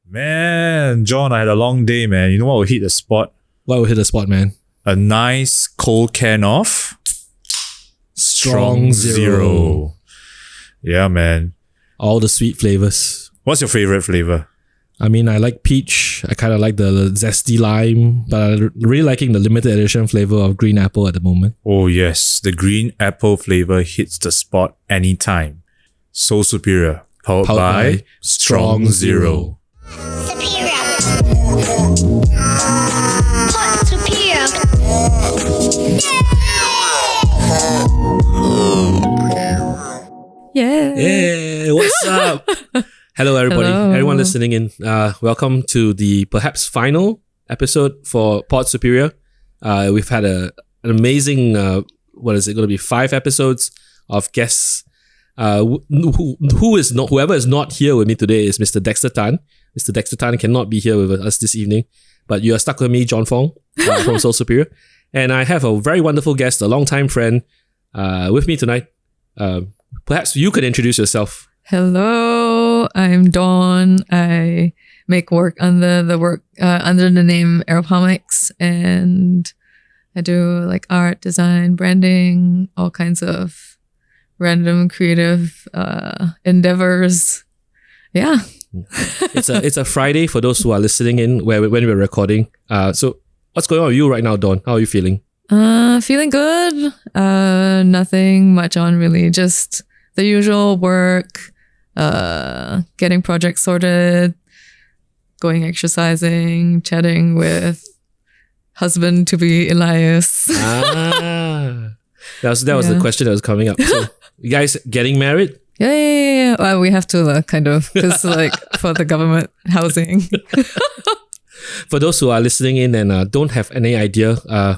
Man, John, I had a long day, man. You know what will hit the spot? What will hit the spot, man? A nice cold can of Strong Zero. Yeah, man. All the sweet flavors. What's your favorite flavor? I mean, I like peach. I kind of like the zesty lime, but I'm really liking the limited edition flavor of green apple at the moment. Oh yes, the green apple flavor hits the spot anytime. So superior. Powered by Strong Zero. Superior. Hot superior. Yeah. Yeah, what's up? Hello, everybody. Hello. Everyone listening in. Welcome to the perhaps final episode for Pod Superior. We've had an amazing, what is it going to be, 5 episodes of guests. Whoever is not here with me today is Mr. Dexter Tan. Mr. Dexter Tan cannot be here with us this evening, but you are stuck with me, John Fong, from Soul Superior. And I have a very wonderful guest, a longtime friend, with me tonight. Perhaps you could introduce yourself. Hello, I'm Dawn. I make work under the name Aeropalmics, and I do like art, design, branding, all kinds of random creative endeavors. Yeah. It's a Friday for those who are listening in when we're recording. So what's going on with you right now, Dawn? How are you feeling? Feeling good. Nothing much on really. Just the usual work, getting projects sorted, going exercising, chatting with husband to be Elias. That was the question that was coming up. So you guys getting married? Yeah. Well, we have to kind of, because like for the government housing. For those who are listening in and don't have any idea,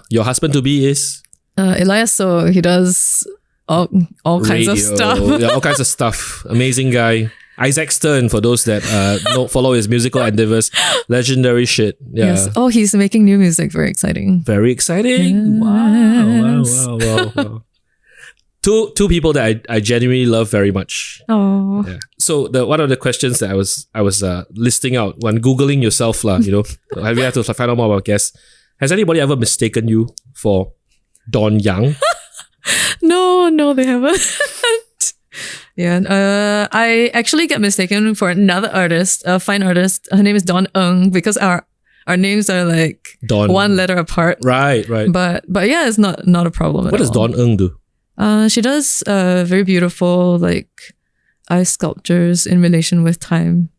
your husband-to-be is? Elias, so he does all kinds of stuff. Yeah, all kinds of stuff. Amazing guy. Isaac Stern, for those that don't follow his musical endeavors. Legendary shit. Yeah. Yes. Oh, he's making new music. Very exciting. Very exciting. Yes. Wow. Two people that I genuinely love very much. Oh. Yeah. So one of the questions that I was listing out when Googling yourself, have you had to find out more about guests. Has anybody ever mistaken you for Dawn Young? No, they haven't. Yeah. I actually get mistaken for another artist, a fine artist. Her name is Dawn Ng, because our names are like Dawn. one letter apart. Right. But yeah, it's not a problem at all. What does Dawn Ng do? She does very beautiful like ice sculptures in relation with time.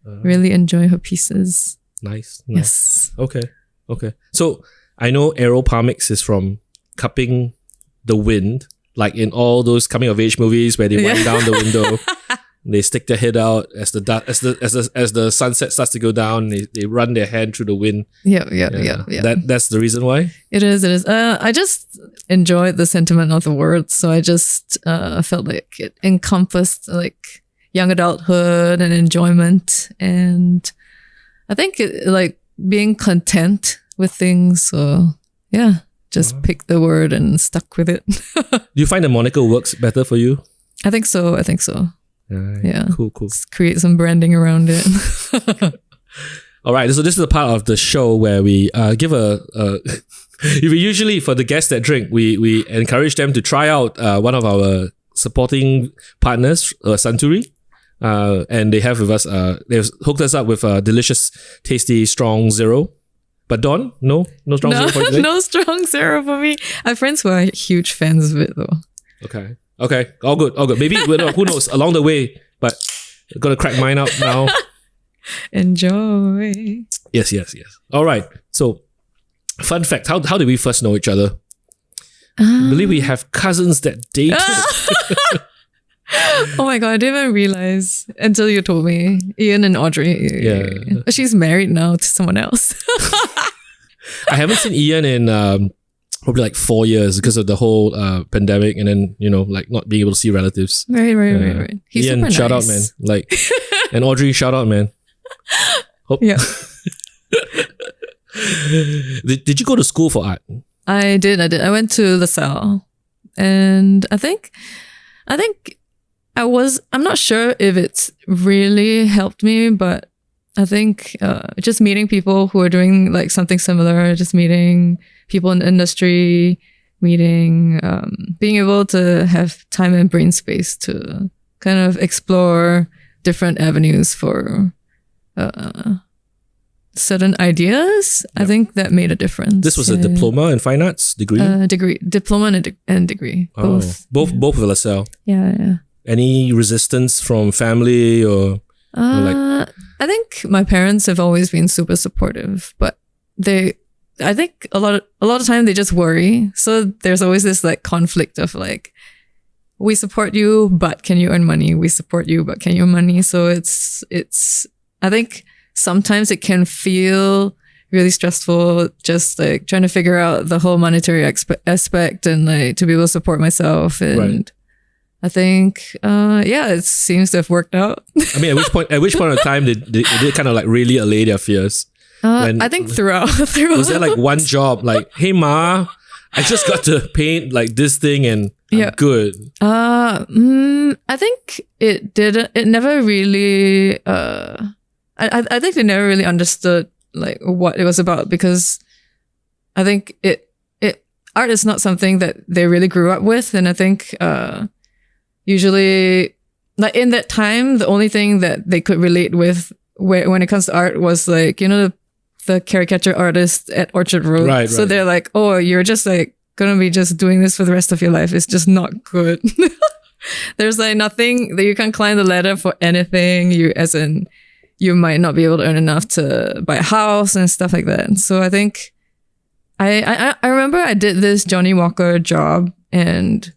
Really enjoy her pieces. Nice. Yes. Okay. So I know Aeropalmics is from cupping the wind, like in all those coming of age movies where they wind down the window, they stick their head out as the sunset starts to go down. They run their hand through the wind. Yeah. That's the reason why. It is. I just enjoyed the sentiment of the words, so I just felt like it encompassed like young adulthood and enjoyment, and I think like being content with things. So yeah, just picked the word and stuck with it. Do you find the moniker works better for you? I think so. Right. Yeah. Cool. Let's create some branding around it. All right. So this is a part of the show where we give we usually, for the guests that drink, we encourage them to try out one of our supporting partners, Suntory. And they have with us, they've hooked us up with a delicious, tasty, strong zero. But Dawn, no strong zero for you today? No strong zero for me. I have friends who are huge fans of it though. Okay. All good. Maybe, who knows, along the way, but I'm going to crack mine up now. Enjoy. Yes. All right. So, fun fact, how did we first know each other? I believe we have cousins that dated. Oh my god, I didn't even realize until you told me. Ian and Audrey. Yeah. She's married now to someone else. I haven't seen Ian in probably like 4 years because of the whole pandemic, and then like not being able to see relatives. Right. He's Ian, super shout nice. out, man. Like, and Audrey, shout out, man. Hope. Yeah. Did you go to school for art? I did. I went to LaSalle, and I think I'm not sure if it's really helped me, but I think just meeting people who are doing like something similar, just meeting people in the industry, being able to have time and brain space to kind of explore different avenues for certain ideas. I think that made a difference. This was a diploma in fine arts degree? Diploma and degree. Both. Both with LaSalle. Yeah. Any resistance from family or like? I think my parents have always been super supportive, but I think a lot of time they just worry. So there's always this like conflict of like, we support you, but can you earn money? We support you, but can you earn money? So it's I think sometimes it can feel really stressful, just like trying to figure out the whole monetary aspect and like to be able to support myself. And I think, it seems to have worked out. I mean, at which point of time did they kind of like really allay their fears? I think throughout. Was there like one job like, hey ma, I just got to paint like this thing and I'm good? I think it never really, I think they never really understood like what it was about, because I think art is not something that they really grew up with. And I think, usually like in that time, the only thing that they could relate with when it comes to art was like, the caricature artist at Orchard Road. Right. So they're like, oh, you're just like gonna be just doing this for the rest of your life. It's just not good. There's like nothing that you can climb the ladder for anything. You might not be able to earn enough to buy a house and stuff like that. And so I think I remember I did this Johnny Walker job and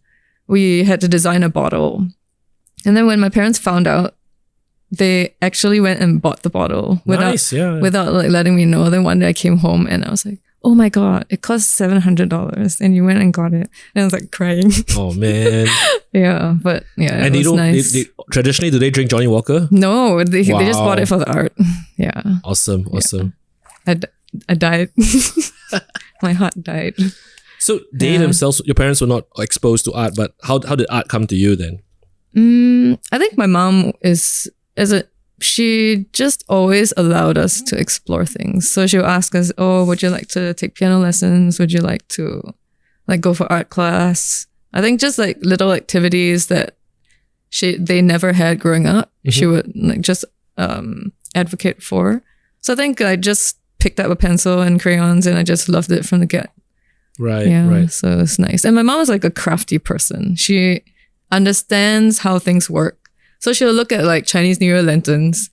we had to design a bottle. And then when my parents found out, they actually went and bought the bottle without like letting me know. Then one day I came home and I was like, oh my God, it cost $700 and you went and got it. And I was like crying. Oh man. Yeah, but yeah, and it was nice. Traditionally, do they drink Johnny Walker? No, they just bought it for the art. Yeah. Awesome. I died. My heart died. So they themselves, your parents were not exposed to art, but how did art come to you then? I think my mom she just always allowed us to explore things. So she'll ask us, oh, would you like to take piano lessons? Would you like to like go for art class? I think just like little activities that they never had growing up. Mm-hmm. She would like just advocate for. So I think I just picked up a pencil and crayons and I just loved it from the get. Right. Yeah, right. So it's nice. And my mom is like a crafty person. She understands how things work. So she'll look at like Chinese New Year lanterns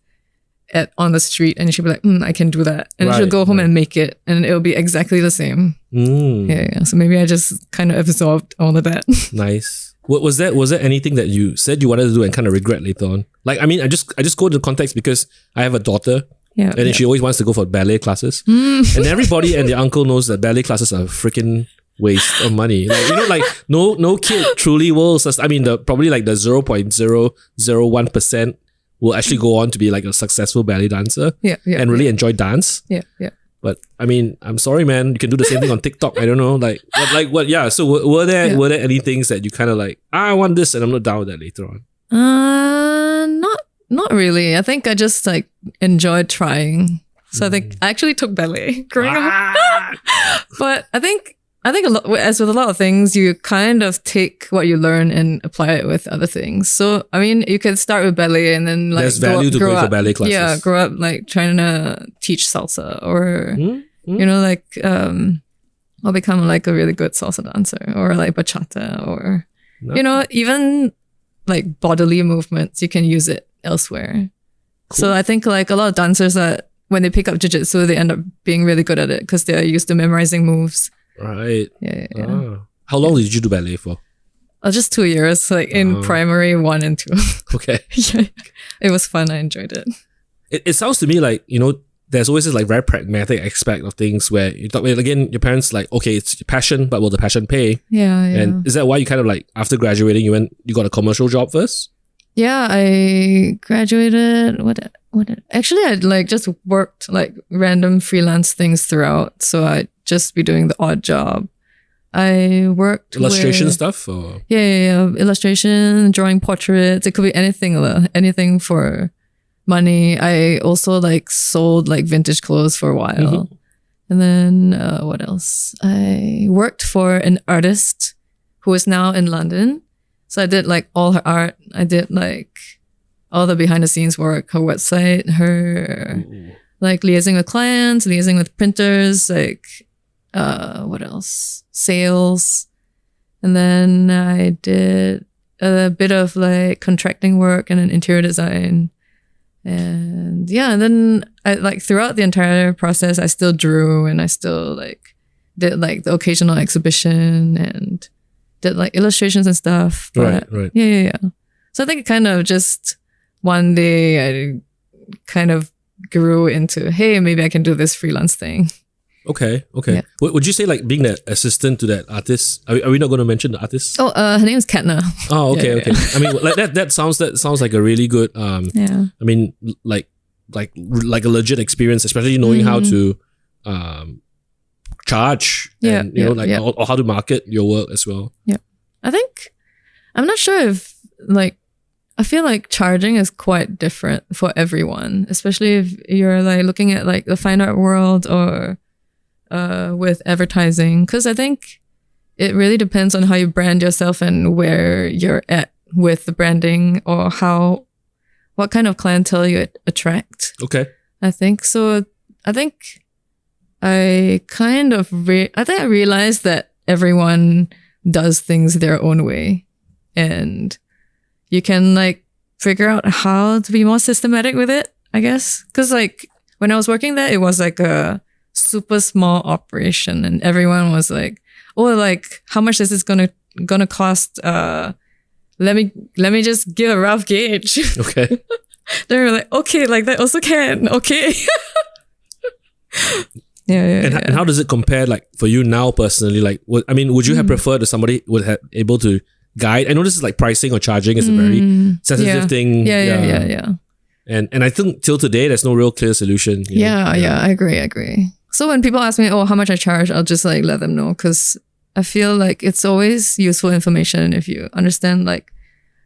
on the street and she'll be like, I can do that. And she'll go home and make it and it'll be exactly the same. Yeah. So maybe I just kind of absorbed all of that. Nice. Was there anything that you said you wanted to do and kind of regret later on? Like, I mean, I just go into context because I have a daughter. Yeah. And then she always wants to go for ballet classes. And everybody and their uncle knows that ballet classes are freaking waste of money. Like, like no kid truly will. I mean, probably like the 0.001% will actually go on to be like a successful ballet dancer. And really enjoy dance. Yeah. But I mean, I'm sorry, man. You can do the same thing on TikTok. I don't know, what? Yeah. So were there any things that you kind of like? I want this, and I'm not down with that later on. Not really. I think I just like enjoyed trying. So I think I actually took ballet growing up. But I think a lot, as with a lot of things, you kind of take what you learn and apply it with other things. So, I mean, you can start with ballet and then like there's value to going for ballet classes. Yeah, grow up like trying to teach salsa or, like, or become like a really good salsa dancer or like bachata or, even like bodily movements, you can use it elsewhere. Cool. So I think like a lot of dancers that when they pick up jiu-jitsu, they end up being really good at it because they're used to memorizing moves. Right. Yeah. Ah. How long did you do ballet for? Just 2 years, like in primary 1 and 2. Okay. Yeah. It was fun. I enjoyed it. It sounds to me like, there's always this like very pragmatic aspect of things where you thought, again, your parents like, okay, it's your passion, but will the passion pay? Yeah. And is that why you kind of like, after graduating, you got a commercial job first? Yeah, I graduated. Actually, I like just worked like random freelance things throughout. So I'd just be doing the odd job. I worked illustration stuff or yeah, illustration, drawing portraits. It could be anything for money, I also like sold like vintage clothes for a while. And then what else? I worked for an artist who is now in London. So I did like all her art. I did like all the behind the scenes work, her website, her like liaising with clients, liaising with printers, like what else? Sales. And then I did a bit of like contracting work and an interior design. And yeah, and then I like throughout the entire process, I still drew and I still like did like the occasional exhibition and did like illustrations and stuff. But Right. Yeah. So I think it kind of just one day I kind of grew into, hey, maybe I can do this freelance thing. Okay. Yeah. Would you say like being the assistant to that artist? Are we not going to mention the artist? Oh, her name is Katna. Oh, okay, Yeah. okay. I mean, like that sounds like a really good. Yeah. I mean, like a legit experience, especially knowing how to charge. Yeah, And, you know, like yeah. or how to market your work as well. Yeah. I think I'm not sure if like I feel like charging is quite different for everyone, especially if you're like looking at like the fine art world or with advertising, because I think it really depends on how you brand yourself and where you're at with the branding or what kind of clientele you attract. Okay. I think so. I think I kind of I realized that everyone does things their own way, and you can like figure out how to be more systematic with it, I guess. Because like when I was working there, it was like a super small operation, and everyone was like, "Oh, like how much is this gonna cost?" Let me just give a rough gauge. Okay. They were like, "Okay, like that also can, okay." Yeah. And how does it compare, like for you now personally? Like, would you have preferred if somebody would have able to guide? I know this is like pricing or charging is a very sensitive thing. Yeah. And I think till today there's no real clear solution. you know? Yeah, I agree. So when people ask me, oh, how much I charge, I'll just like let them know, because I feel like it's always useful information if you understand like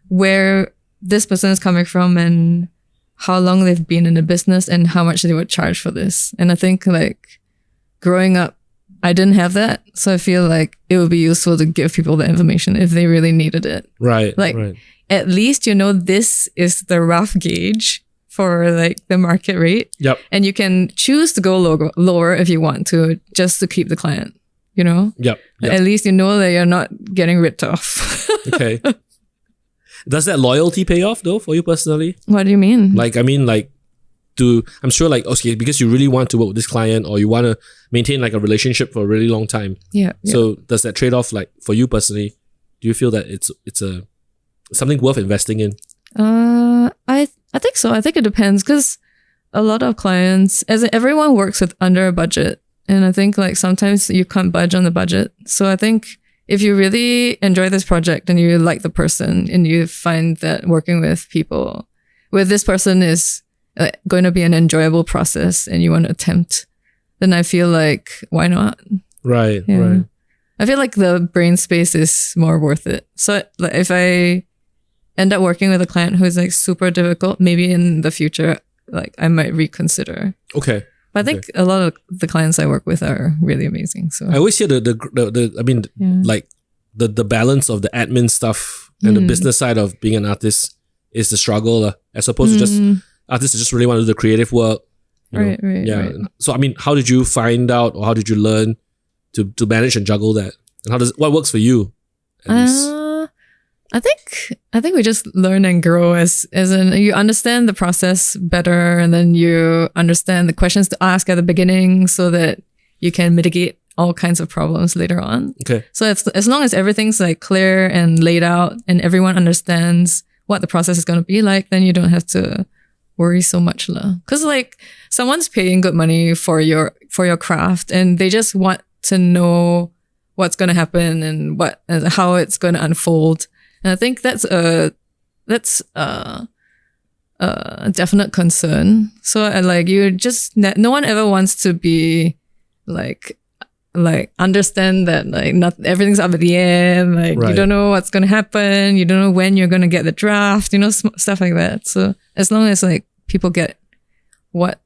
where this person is coming from and how long they've been in the business and how much they would charge for this. And I think like growing up, I didn't have that. So I feel like it would be useful to give people the information if they really needed it. Right. Like right. at least you know this is the rough gauge for like the market rate. Yep. And you can choose to go lower if you want to, just to keep the client, you know? Yep. At least you know that you're not getting ripped off. Okay. Does that loyalty pay off though for you personally? What do you mean? Like, I'm sure like, okay, because you really want to work with this client or you want to maintain like a relationship for a really long time. Yeah. So does that trade off, like for you personally, do you feel that it's something worth investing in? I think so. I think it depends, because a lot of clients, as in everyone works with under a budget, and I think like sometimes you can't budge on the budget. So I think if you really enjoy this project and you like the person and you find that working with people with this person is going to be an enjoyable process and you want to attempt, then I feel like why not? Right. Yeah. Right. I feel like the brain space is more worth it. So like if I end up working with a client who is like super difficult, maybe in the future, like I might reconsider. Okay. But I think a lot of the clients I work with are really amazing. So I always hear like the balance of the admin stuff and the business side of being an artist is the struggle, as opposed to just artists just really want to do the creative work. Right. So how did you find out, or how did you learn to manage and juggle that? And what works for you? I think we just learn and grow as in you understand the process better, and then you understand the questions to ask at the beginning so that you can mitigate all kinds of problems later on. Okay. So as long as everything's like clear and laid out and everyone understands what the process is going to be like, then you don't have to worry so much lah. Because like someone's paying good money for your craft, and they just want to know what's going to happen and how it's going to unfold. And I think that's a definite concern. So no one ever wants to be like understand that like not everything's up at the end. Like Right. You don't know what's going to happen. You don't know when you're going to get the draft. You know, stuff like that. So as long as like people get what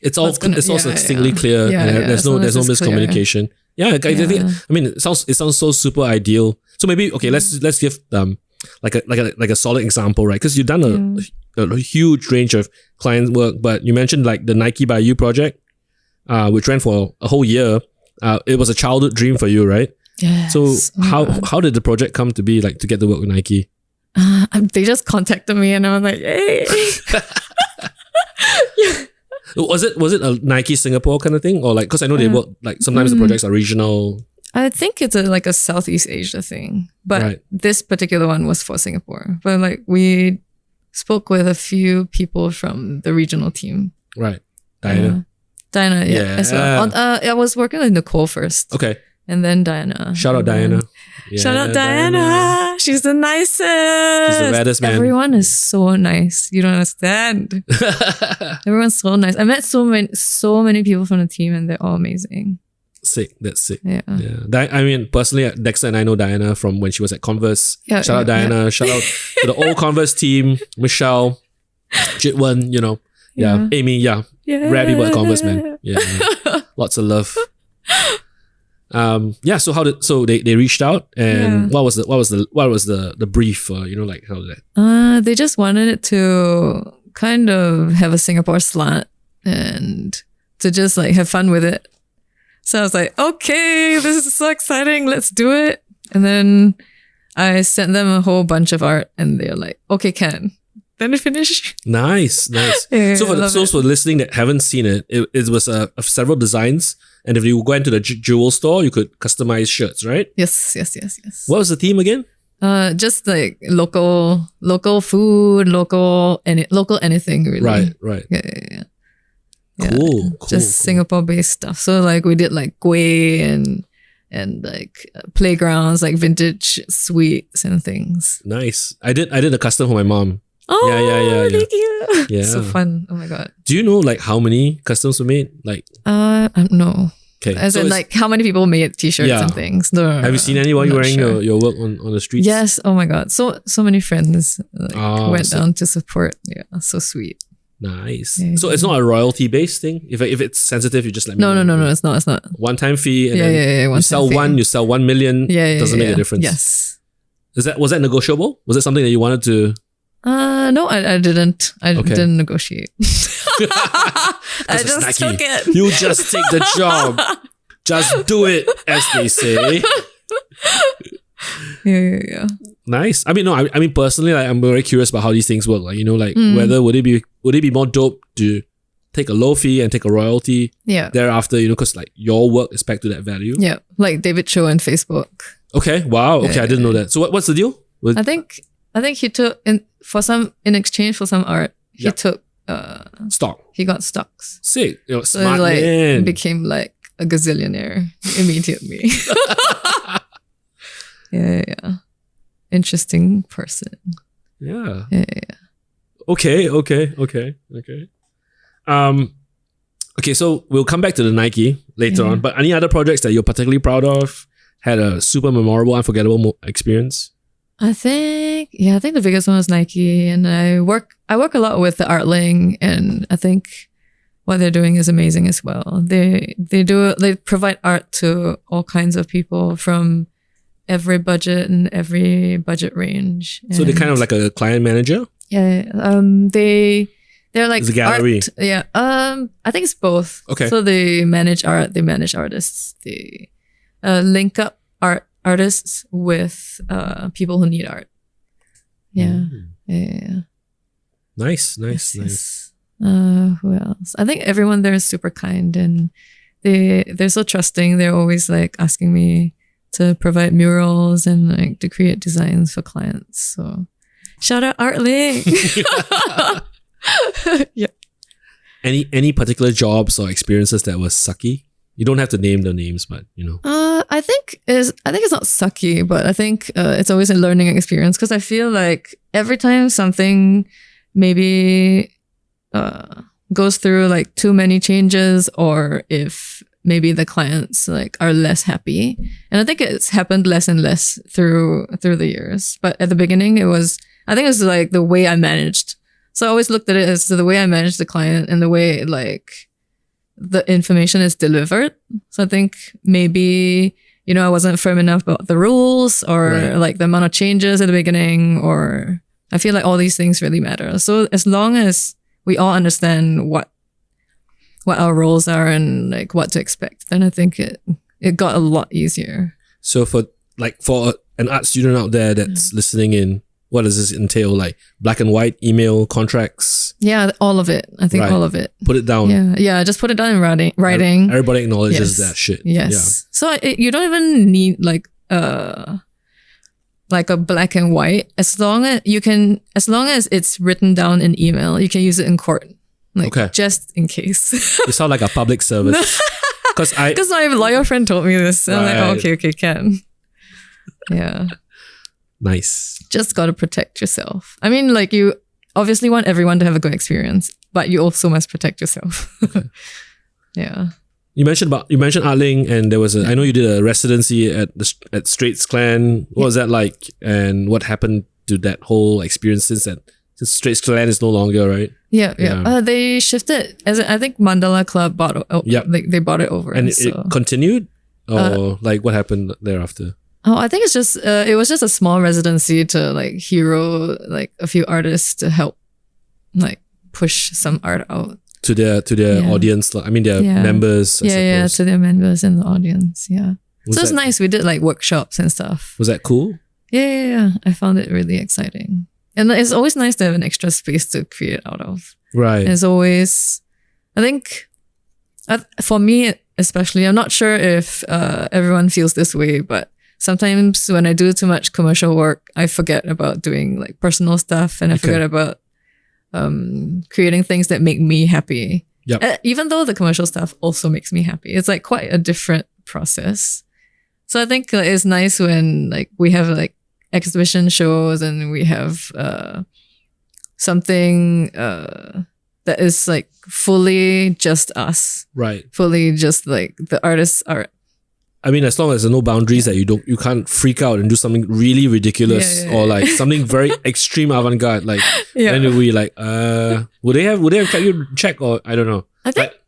it's all succinctly clear, and there's no miscommunication. Yeah, I think. I mean, it sounds so super ideal. So maybe let's give like a solid example, right? Because you've done a huge range of client work, but you mentioned like the Nike by You project, which ran for a whole year. It was a childhood dream for you, right? Yes. So how did the project come to be, like, to get to work with Nike? They just contacted me and I was like, hey. Was it a Nike Singapore kind of thing, or like, because I know they work, like, sometimes the projects are regional. I think it's like a Southeast Asia thing, but this particular one was for Singapore. But like we spoke with a few people from the regional team. Right, Diana, yeah, as well. I was working with Nicole first. Okay. And then Diana. Shout out Diana. Shout out Diana. She's the nicest. She's the baddest, man. Everyone is so nice. You don't understand. Everyone's so nice. I met so many people from the team and they're all amazing. Sick. That's sick. Yeah. I mean, personally, Dexter and I know Diana from when she was at Converse. Shout out Diana. Shout out to the old Converse team. Michelle, Jitwan, Amy, rare people at Converse, man. Yeah. Lots of love. So they reached out, and what was the brief, like how did that? They just wanted it to kind of have a Singapore slant and to just like have fun with it. So I was like, okay, this is so exciting, let's do it. And then I sent them a whole bunch of art and they're like, okay, Ken. Then it finished. Nice. So for those listening that haven't seen it, it was several designs. And if you go into the jewel store, you could customize shirts, right? Yes. What was the theme again? Just like local food, local anything really. Right. Yeah. Cool. Just Singapore-based stuff. So like we did like kueh and like playgrounds, like vintage sweets and things. Nice. I did a custom for my mom. Oh, yeah. thank you. Yeah. So fun. Oh my god. Do you know like how many customs were made? Like no. Okay. As in like how many people made t-shirts and things. No. Have you seen anybody wearing your work on the streets? Yes. Oh my god. So many friends went down to support. Yeah. So sweet. Nice. Yeah. So it's not a royalty based thing? If it's sensitive, you just let me know. No, it's not. One-time fee, and then you sell 1 million. Doesn't make a difference. Yes. Was that negotiable? Was it something that you wanted to? No, I didn't. I didn't negotiate. I just took it. You just take the job. Just do it, as they say. Yeah. Nice. I mean, personally, like, I'm very curious about how these things work. Like, whether would it be more dope to take a low fee and take a royalty thereafter, because like your work is back to that value. Yeah, like David Cho and Facebook. Okay. Wow. Okay, I didn't know that. So what's the deal? I think he took in exchange for some art. He took stock. He got stocks. Sick. So Smart like man. became like a gazillionaire immediately. Yeah. Interesting person. Yeah. Yeah. Okay. Okay, so we'll come back to the Nike later on, but any other projects that you're particularly proud of? Had a super memorable, unforgettable experience? I think the biggest one was Nike, and I work a lot with the Artling, and I think what they're doing is amazing as well. They provide art to all kinds of people from every budget and every budget range. So they're kind of like a client manager? Yeah. They're like it's a gallery. Art, yeah. I think it's both. Okay. So they manage art, they manage artists, they link up artists with people who need art. Yeah. Yeah. Nice. Who else? I think everyone there is super kind, and they're so trusting. They're always like asking me to provide murals and like to create designs for clients. So shout out Artlink. Yeah. Any particular jobs or experiences that was sucky? You don't have to name the names, but I think it's not sucky, but I think it's always a learning experience, because I feel like every time something maybe goes through like too many changes, or if maybe the clients like are less happy, and I think it's happened less and less through the years. But at the beginning, I think it was like the way I managed So I always looked at it as the way I manage the client and the way like the information is delivered. So I think maybe, I wasn't firm enough about the rules or like the amount of changes at the beginning, or I feel like all these things really matter. So as long as we all understand what our roles are and like what to expect, then I think it got a lot easier. So for an art student out there that's listening in, what does this entail? Like black and white email contracts? Yeah, all of it. I think all of it. Put it down. Yeah. Just put it down in writing. Everybody acknowledges that shit. Yes. Yeah. So you don't even need like a black and white. As long as it's written down in email, you can use it in court. Like just in case. You sound like a public service. Because my lawyer friend told me this. And I'm like, okay, can. Yeah. Nice. Just got to protect yourself. I mean, like you obviously want everyone to have a good experience, but you also must protect yourself. Yeah. You mentioned Artling, and there was I know you did a residency at Straits Clan. What was that like, and what happened to that whole experience since Straits Clan is no longer, right? Yeah. They shifted. I think Mandala Club bought they bought it over. And it continued, or like what happened thereafter? Oh, I think it's just it was just a small residency to like hero like a few artists to help like push some art out to their audience. I mean their members. I suppose. To their members in the audience. Yeah. So it's nice. We did like workshops and stuff. Was that cool? Yeah. I found it really exciting, and it's always nice to have an extra space to create out of. Right. It's always, I think, for me especially, I'm not sure if everyone feels this way, but sometimes when I do too much commercial work, I forget about doing like personal stuff, and I forget about creating things that make me happy. Yep. Even though the commercial stuff also makes me happy. It's like quite a different process. So I think it's nice when like we have like exhibition shows and we have something that is like fully just us. Right. Fully just like the artist's art. I mean, as long as there's no boundaries that you can't freak out and do something really ridiculous or like something very extreme avant-garde. Like then we like would they have kept you check, or I don't know.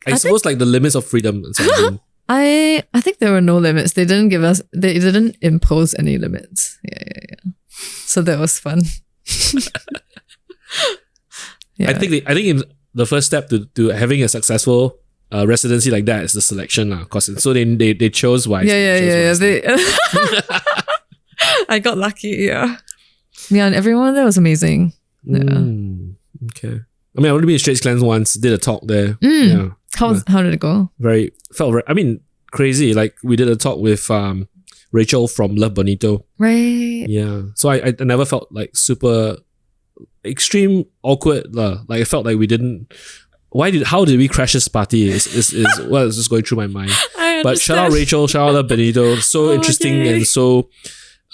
I suppose like the limits of freedom and something. I think there were no limits. They didn't impose any limits. Yeah. So that was fun. I think in the first step to having a successful residency like that is the selection, cause so they chose wisely. Yeah. I got lucky. Yeah, and everyone there was amazing. Yeah. Okay. I mean, I only been to Straits Clan once. Did a talk there. Yeah. How did it go? Crazy. Like we did a talk with Rachel from Love Bonito. Right. Yeah. So I never felt like super extreme awkward. Like I felt like we didn't. How did we crash this party is what is just going through my mind. But shout out Rachel, shout out Love Bonito. So interesting and so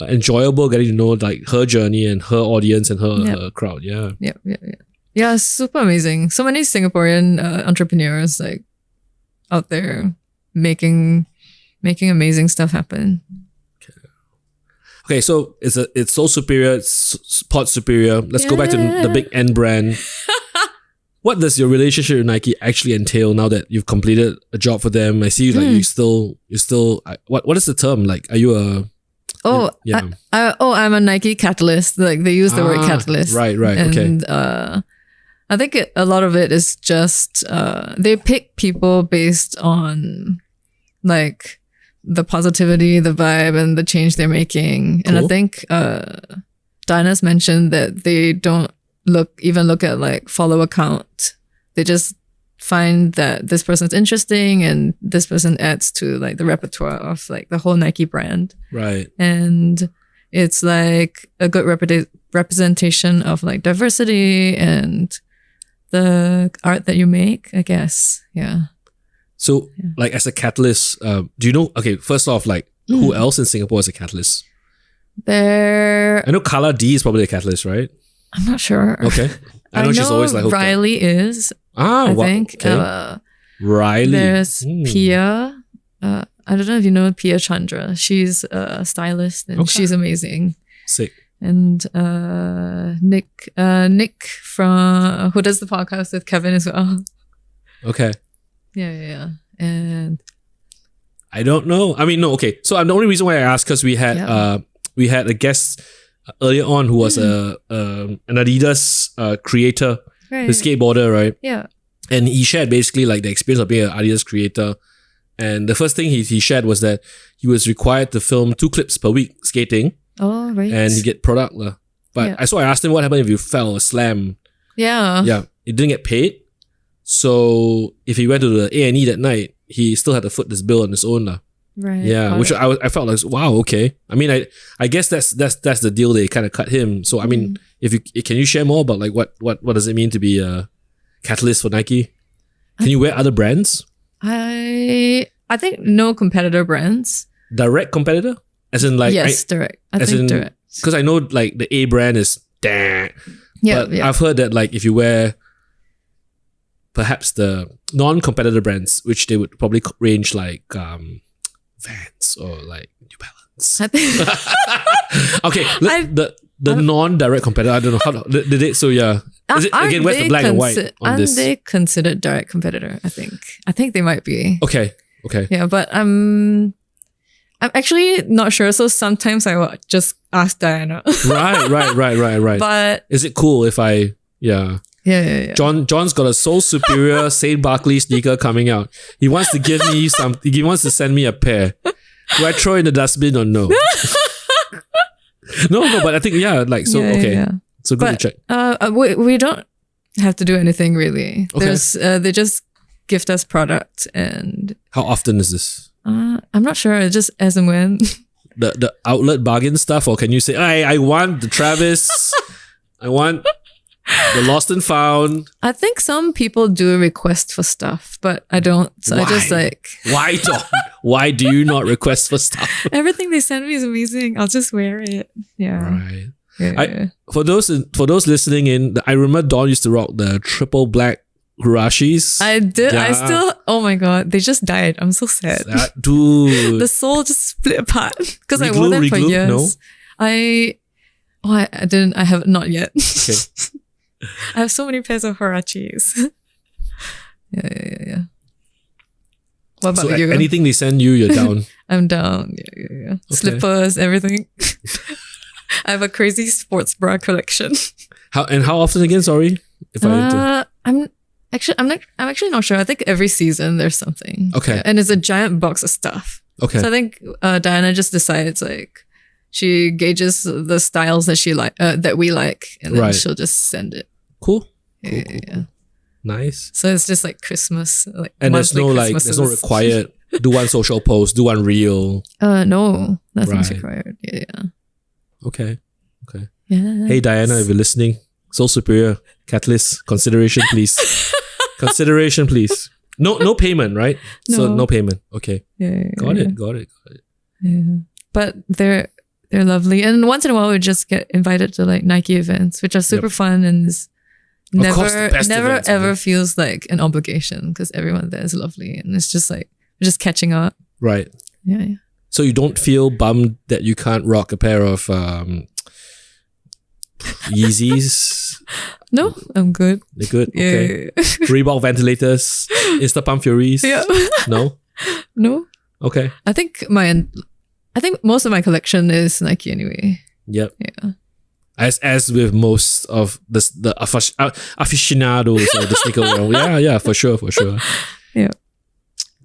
enjoyable getting to know like her journey and her audience and her crowd. Yeah. Yeah, super amazing. So many Singaporean entrepreneurs like out there making amazing stuff happen. Okay, so it's Soul Superior, it's Pod Superior. Let's go back to the big N brand. What does your relationship with Nike actually entail now that you've completed a job for them? I see you like you're still what is the term? Like, are you a I'm a Nike catalyst. Like they use the word catalyst. Right. And, okay. I think a lot of it is just they pick people based on like the positivity, the vibe, and the change they're making. Cool. And I think Dinah's mentioned that they don't look at like follower count. They just find that this person's interesting and this person adds to like the repertoire of like the whole Nike brand. Right. And it's like a good representation of like diversity and the art that you make, I guess. Yeah. So like as a catalyst, do you know, okay, first off, like who else in Singapore is a catalyst? I know Carla D is probably a catalyst, right? I'm not sure. Okay. I know she's always like hooked Riley up. Is. I think. Okay. Riley. There's Pia. I don't know if you know Pia Chandra. She's a stylist and she's amazing. Sick. And Nick from who does the podcast with Kevin as well. Okay. Yeah. And I don't know. I mean, no. Okay. So the only reason why I asked because we had a guest earlier on who was an Adidas creator, the skateboarder, right? Yeah. And he shared basically like the experience of being an Adidas creator. And the first thing he shared was that he was required to film 2 clips per week skating. Oh, right. And you get product. But I asked him what happened if you fell or slam. Yeah. Yeah. He didn't get paid. So if he went to the A&E that night, he still had to foot this bill on his own. Right. Yeah. Which I felt like, wow, okay. I mean, I guess that's the deal. They kind of cut him. So I mean, can you share more about like what does it mean to be a catalyst for Nike? Can you wear other brands? I think no competitor brands. Direct competitor? As in like direct. I think direct. Because I know like the A brand is but I've heard that like if you wear perhaps the non-competitor brands, which they would probably range like Vans or like New Balance. I think Okay, the non-direct competitor. I don't know how did it. So yeah, is it again? Where's the black and white on this? Aren't they considered direct competitor? I think they might be. Okay. Yeah, but I'm actually not sure. So sometimes I will just ask Diana. Right. But is it cool if I? Yeah. John's got a Soul Superior St. Barkley sneaker coming out. He wants to give me something. He wants to send me a pair. Do I throw it in the dustbin or no? No, but I think okay. So good to check. We don't have to do anything really. Okay. They just gift us product. And how often is this? I'm not sure. It's just as and when. The outlet bargain stuff, or can you say, I want the Travis, I want the Lost and Found? I think some people do request for stuff, but I don't. So Why? I just like. Why do you not request for stuff? Everything they send me is amazing. I'll just wear it. Yeah. Right. Yeah. For those listening in, I remember Dawn used to rock the triple black Hirashis. I did. Yeah. I still. Oh my god, they just died. I'm so sad. Dude, The sole just split apart because I Reglue, wore them for reglue? years. No? I didn't. I have not yet. Okay. I have so many pairs of Hirachis. Yeah. What about So you? anything they send you, you're down. I'm down. Yeah. Slippers, everything. I have a crazy sports bra collection. How often again? Sorry, if I'm actually not sure. I think every season there's something. Okay. And it's a giant box of stuff. Okay. So I think Diana just decides like she gauges the styles that she that we like, and then she'll just send it. Cool. Yeah. Nice. So it's just like Christmas, like And there's no required do one social post, do one reel. No, nothing's Right. required. Yeah. Okay. Yeah. Hey Diana, if you're listening, Soul Superior Catalyst, consideration please. Consideration please. No payment, right? So No. no payment. Okay. Yeah. Got it. Yeah. But they're lovely, and once in a while we just get invited to like Nike events, which are super fun, and it's Of course, the best never events, ever man. feels like an obligation because everyone there is lovely, and it's just like we're just catching up. Right. Yeah. So you don't feel bummed that you can't rock a pair of Yeezys? No, I'm good. They're good. Yeah. Okay. Reebok ventilators, Instapump Furies. Yeah. No. No. Okay. I think most of my collection is Nike anyway. Yep. Yeah. As with most of the aficionados of the sneaker world. Yeah, for sure. Yeah.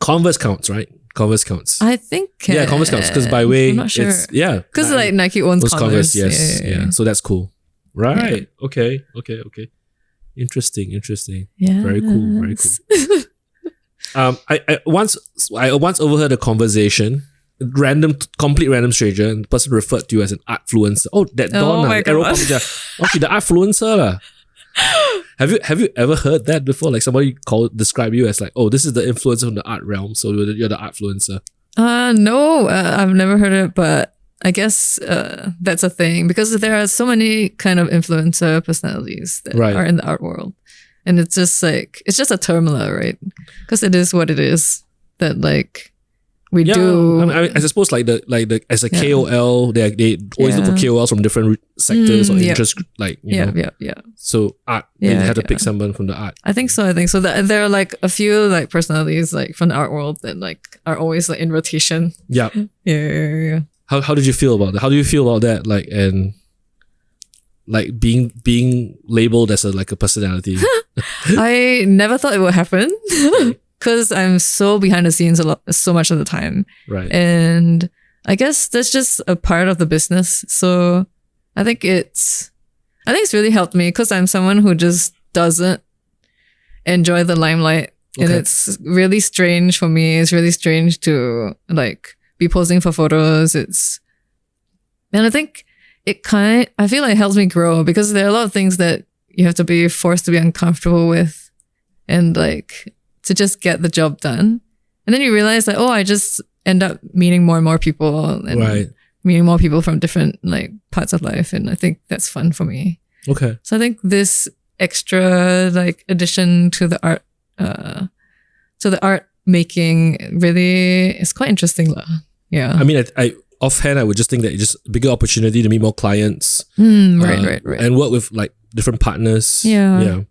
Converse counts, right? Converse counts. I think. Yeah, Converse counts because by way I'm not sure. it's Because like Nike owns those Converse. Converse, yes, yeah. So that's cool. Right. Yeah. Okay. Interesting. Yeah. Very cool. I once overheard a conversation. Complete random stranger, and the person referred to you as an artfluencer. Oh, that Donna, my God. Aeropalmics. Oh, she's the artfluencer lah. Have you ever heard that before? Like somebody describe you as like, oh, this is the influencer from the art realm, so you're the artfluencer. No, I've never heard it, but I guess that's a thing because there are so many kind of influencer personalities that Right. are in the art world, and it's just a term, right? Because it is what it is. That like we do. I suppose like the as a KOL, they always look for KOLs from different sectors or interest, like you know. Yeah. So art, they had to pick someone from the art. I think so. There are like a few like personalities like from the art world that like are always like in rotation. Yeah. Yeah. How did you feel about that? How do you feel about that? Like, and like being labeled as a personality. I never thought it would happen because I'm so behind the scenes so much of the time. Right. And I guess that's just a part of the business. So I think it's really helped me because I'm someone who just doesn't enjoy the limelight. And it's really strange for me. It's really strange to like be posing for photos. And I think I feel like it helps me grow because there are a lot of things that you have to be forced to be uncomfortable with and like to just get the job done. And then you realize that, I just end up meeting more and more people and meeting more people from different like parts of life. And I think that's fun for me. Okay. So I think this extra like addition to the art making really is quite interesting. Yeah. I mean, I offhand, I would just think that it's just a bigger opportunity to meet more clients. Right. And work with like different partners. Yeah,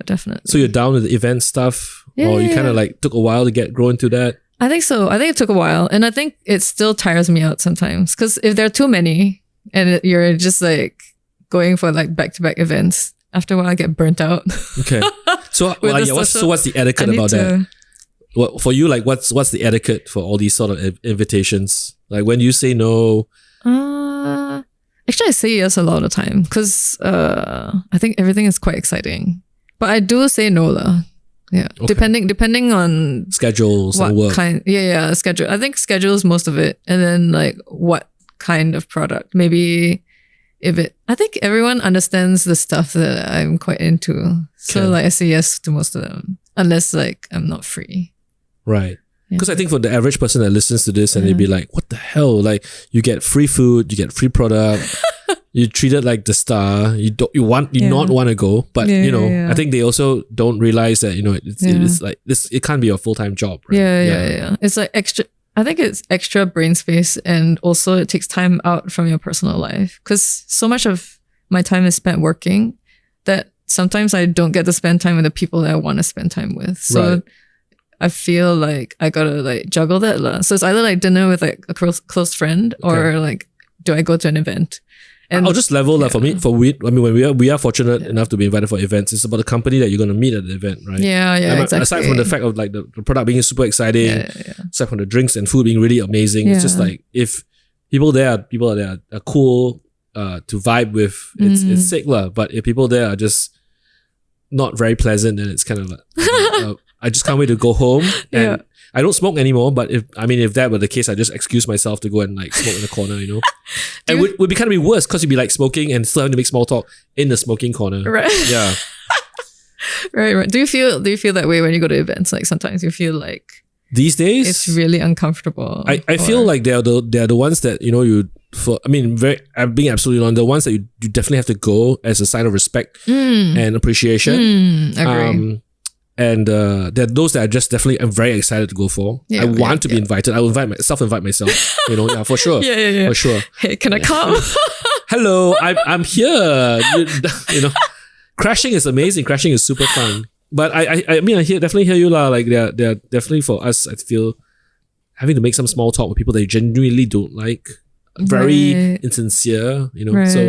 definitely. So you're down with the event stuff? Or you kind of like took a while to grow into that? I think so. I think it took a while. And I think it still tires me out sometimes. Because if there are too many and you're just like going for like back-to-back events, after a while I get burnt out. Okay. So what's the etiquette about that? What, for you, like what's the etiquette for all these sort of invitations? Like when you say no? Actually, I say yes a lot of the time because I think everything is quite exciting. But I do say no lah. Yeah, okay. Depending on schedules and work. Schedule. I think schedules most of it, and then like what kind of product. Maybe I think everyone understands the stuff that I'm quite into. So like I say yes to most of them, unless like I'm not free. Right. Because I think for the average person that listens to this and they'd be like, what the hell? Like you get free food, you get free product, you're treated like the star, you not want to go. But I think they also don't realize that, it's like this, it can't be a full-time job, right? Yeah. It's like extra, I think it's extra brain space and also it takes time out from your personal life. Because so much of my time is spent working that sometimes I don't get to spend time with the people that I want to spend time with. So I feel like I gotta like juggle that lah. So it's either like dinner with like a close friend or like do I go to an event? And I'll just level that for me. When we are fortunate enough to be invited for events, it's about the company that you're gonna meet at the event, right? Exactly. Aside from the fact of like the product being super exciting, aside from the drinks and food being really amazing, it's just like if people there are cool to vibe with, it's sick lah. But if people there are just not very pleasant, then it's kind of like I just can't wait to go home. And I don't smoke anymore, but if that were the case, I just excuse myself to go and like smoke in the corner, And would be kind of be worse because you'd be like smoking and still having to make small talk in the smoking corner. Right. Yeah. Right. Do you feel that way when you go to events? Like sometimes you feel like these days it's really uncomfortable. I feel like they're the ones that I'm being absolutely honest, the ones that you definitely have to go as a sign of respect and appreciation. Agree. And there are those that I just definitely am very excited to go for. I want to be invited. I will invite myself. For sure. For sure. Hey, can I come? Hello, I'm here. Crashing is amazing. Crashing is super fun. But I definitely hear you lah. Like they're definitely for us. I feel having to make some small talk with people that you genuinely don't like, very insincere. So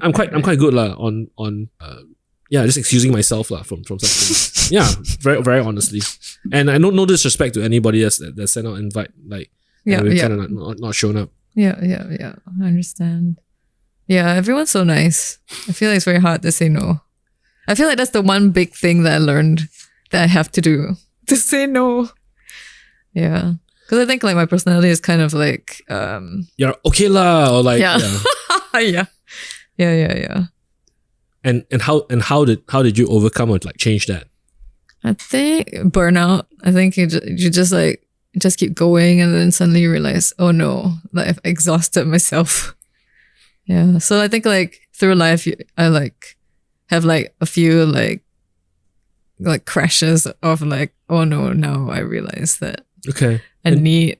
I'm quite good lah on just excusing myself lah from such things. Yeah, very very honestly, and I don't no disrespect to anybody else that sent out invite kind of not shown up. Yeah. I understand. Yeah, everyone's so nice. I feel like it's very hard to say no. I feel like that's the one big thing that I learned that I have to do, to say no. Yeah, because I think like my personality is kind of like you're okay lah, or like yeah. And how did you overcome or like change that? I think burnout. I think you just keep going and then suddenly you realize, oh no, like I've exhausted myself. Yeah. So I think like through life, I like have like a few like crashes of like, oh no, now I realize that I need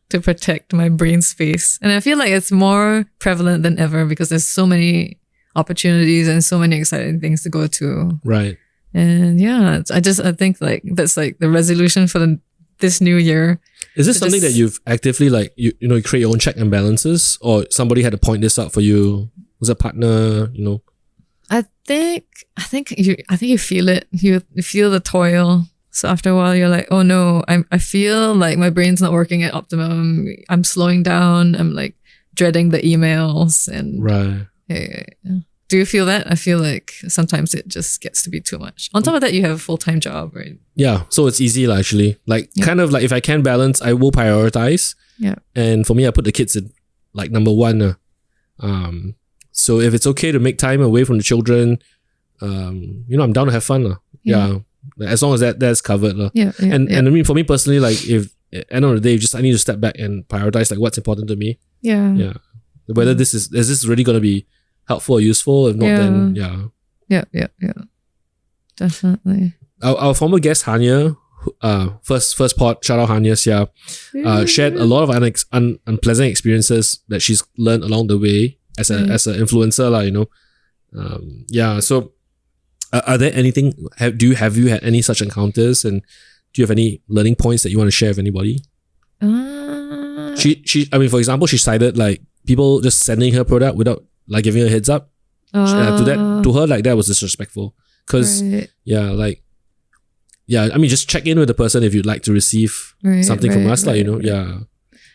to protect my brain space. And I feel like it's more prevalent than ever because there's so many opportunities and so many exciting things to go to. Right. And yeah, I think like that's like the resolution for this new year. Is this something that you've actively like, you create your own check and balances, or somebody had to point this out for you? Was a partner, I think you feel it. You feel the toil. So after a while, you're like, oh no, I feel like my brain's not working at optimum. I'm slowing down. I'm like dreading the emails and right. Yeah. Do you feel that? I feel like sometimes it just gets to be too much. On top of that, you have a full-time job, right? Yeah, so it's easy actually. Like kind of like if I can balance, I will prioritize. Yeah. And for me, I put the kids in like number one. So if it's okay to make time away from the children, I'm down to have fun. Yeah. As long as that's covered. And I mean, for me personally, like if at the end of the day, I need to step back and prioritize like what's important to me. Yeah. Yeah. Whether is this really going to be helpful or useful? If not, then yeah. Definitely. Our former guest Hanya, first pod, shout out Hanya, shared a lot of unpleasant experiences that she's learned along the way as an influencer, So, are there anything? Have you had any such encounters, and do you have any learning points that you want to share with anybody? For example, she cited like people just sending her product without like giving her a heads up. To her, like that was disrespectful. Because just check in with the person if you'd like to receive something from us,